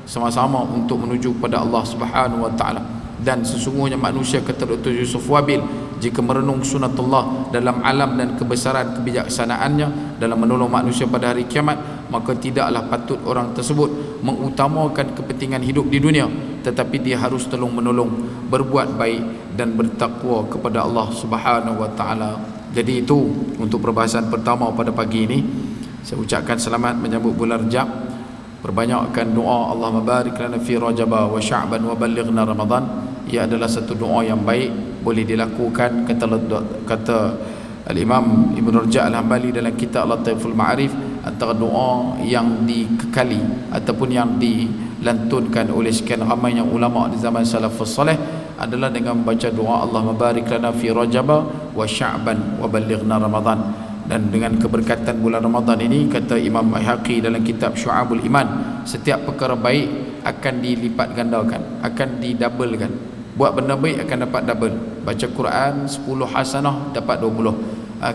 sama-sama untuk menuju kepada Allah Subhanahu wa Ta'ala. Dan sesungguhnya manusia, kata Dr. Yusuf Wabil, jika merenung sunatullah dalam alam dan kebesaran kebijaksanaannya dalam menolong manusia pada hari kiamat, maka tidaklah patut orang tersebut mengutamakan kepentingan hidup di dunia, tetapi dia harus tolong menolong, berbuat baik dan bertakwa kepada Allah Subhanahu wa Ta'ala. Jadi itu untuk perbahasan pertama pada pagi ini. Saya ucapkan selamat menyambut bulan Rajab. Perbanyakkan doa, Allahumma barik lana fi Rajab wa Sya'ban wa ballighna Ramadan. Ia adalah satu doa yang baik, boleh dilakukan, kata Al-Imam Ibn Rajab Al-Hambali dalam kitab Latiful Ma'arif. Antara doa yang dikekali ataupun yang dilantunkan oleh sekian ramai yang ulama di zaman salafus salih adalah dengan membaca doa Allahumma barik lana fi Rajab wa Sya'ban wa ballighna Ramadan. Dan dengan keberkatan bulan Ramadan ini, kata Imam Baihaqi dalam kitab Syu'abul Iman, setiap perkara baik akan dilipat gandakan, akan didabelkan. Buat benda baik akan dapat double. Baca Quran 10 hasanah dapat 20.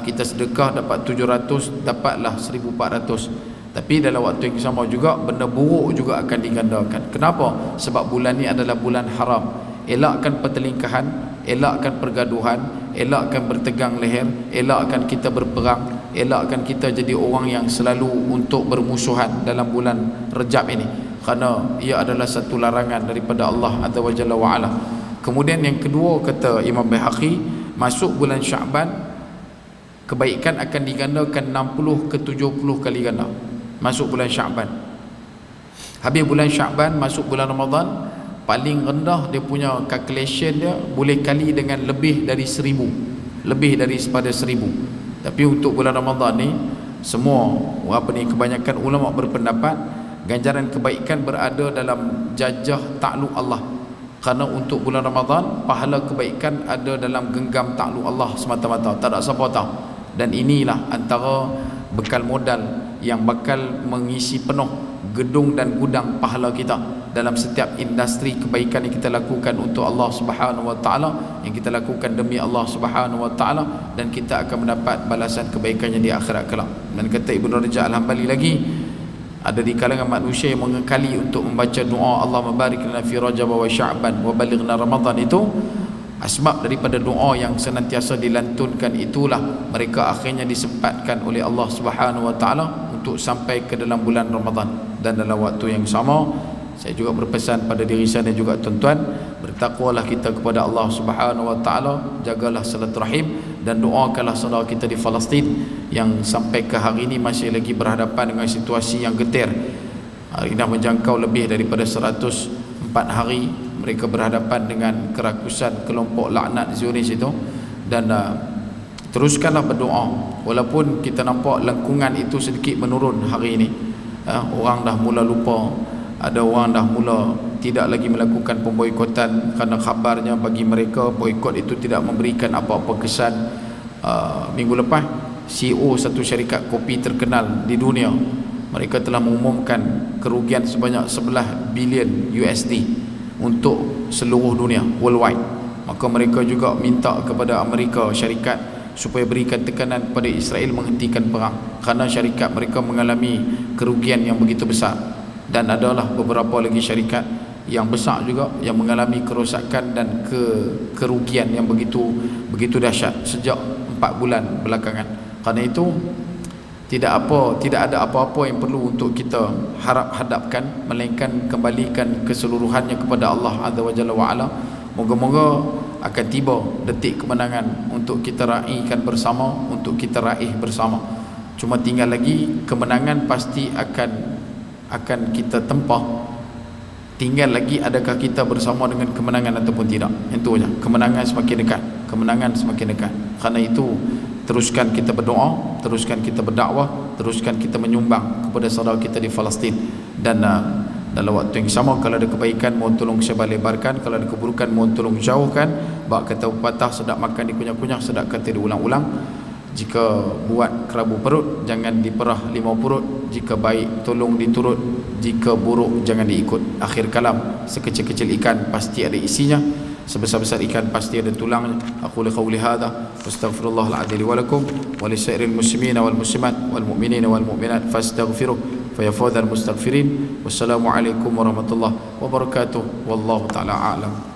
Kita sedekah dapat 700, dapatlah 1400. Tapi dalam waktu yang sama juga benda buruk juga akan digandakan. Kenapa? Sebab bulan ni adalah bulan haram. Elakkan pertelingkahan, elakkan pergaduhan, elakkan bertegang leher, elakkan kita berperang, elakkan kita jadi orang yang selalu untuk bermusuhan dalam bulan Rajab ini, kerana ia adalah satu larangan daripada Allah Azza wa Jalla wa Ala. Kemudian yang kedua, kata Imam Baihaqi, masuk bulan Sya'ban kebaikan akan digandakan 60 ke 70 kali ganda. Masuk bulan Sya'ban, habis bulan Sya'ban masuk bulan Ramadan, paling rendah dia punya calculation dia boleh kali dengan lebih dari 1000, lebih daripada 1000. Tapi untuk bulan Ramadan ni, semua kebanyakan ulama berpendapat ganjaran kebaikan berada dalam jajah takluk Allah. Kerana untuk bulan Ramadan, pahala kebaikan ada dalam genggam takluk Allah semata-mata, tak ada siapa tahu. Dan inilah antara bekal modal yang bakal mengisi penuh gedung dan gudang pahala kita dalam setiap industri kebaikan yang kita lakukan untuk Allah Subhanahu wa Ta'ala, yang kita lakukan demi Allah Subhanahu wa Ta'ala, dan kita akan mendapat balasan kebaikannya di akhirat kelak. Dan kata Ibn Rajab Al-Hambali lagi, ada di kalangan manusia yang mengekali untuk membaca doa Allahumma barik lana fi Rajab wa Sya'ban wa ballighna Ramadan. Itu asbab daripada doa yang senantiasa dilantunkan, itulah mereka akhirnya disempatkan oleh Allah Subhanahu wa Ta'ala untuk sampai ke dalam bulan Ramadan. Dan dalam waktu yang sama, saya juga berpesan pada diri saya dan juga tuan-tuan, bertakwalah kita kepada Allah Subhanahu wa Ta'ala, jagalah silaturahim, dan doakanlah saudara kita di Palestin yang sampai ke hari ini masih lagi berhadapan dengan situasi yang getir. Hari ini dah menjangkau lebih daripada 104 hari mereka berhadapan dengan kerakusan kelompok laknat Zionis itu. Dan teruskanlah berdoa, walaupun kita nampak lengkungan itu sedikit menurun hari ini. Orang dah mula lupa ada orang dah mula tidak lagi melakukan pemboikotan kerana khabarnya bagi mereka boikot itu tidak memberikan apa-apa kesan. Minggu lepas CEO satu syarikat kopi terkenal di dunia, mereka telah mengumumkan kerugian sebanyak 11 bilion USD untuk seluruh dunia, worldwide. Maka mereka juga minta kepada Amerika syarikat supaya berikan tekanan kepada Israel menghentikan perang kerana syarikat mereka mengalami kerugian yang begitu besar. Dan adalah beberapa lagi syarikat yang besar juga yang mengalami kerosakan dan kerugian yang begitu dahsyat sejak 4 bulan belakangan. Kerana itu tidak ada apa-apa yang perlu untuk kita hadapkan melainkan kembalikan keseluruhannya kepada Allah Azza wa Jalla wa Ala. Moga-moga akan tiba detik kemenangan untuk kita raihkan bersama, untuk kita raih bersama. Cuma tinggal lagi kemenangan pasti akan kita tempah. Tinggal lagi adakah kita bersama dengan kemenangan ataupun tidak. Itu saja. Kemenangan semakin dekat, kemenangan semakin dekat. Kerana itu teruskan kita berdoa, teruskan kita berdakwah, teruskan kita menyumbang kepada saudara kita di Palestin. Dan dalam waktu yang sama, kalau ada kebaikan mohon tolong sebar-lebarkan, kalau ada keburukan mohon tolong jauhkan. Bak kata pepatah, sedap makan dikunyah-kunyah, sedap kata diulang-ulang. Jika buat kerabu perut, jangan diperah 5 perut. Jika baik tolong diturut, jika buruk jangan diikut. Akhir kalam, sekecil-kecil ikan pasti ada isinya, sebesar-besar ikan pasti ada tulangnya. Aku qouli hadza wastaghfirullahal adzim wa lakum wa lisairil muslimina wal muslimat wal mu'minina wal mu'minat fastaghfiruh فيفوز المستغفرين. والسلام عليكم ورحمة الله وبركاته والله تعالى أعلم.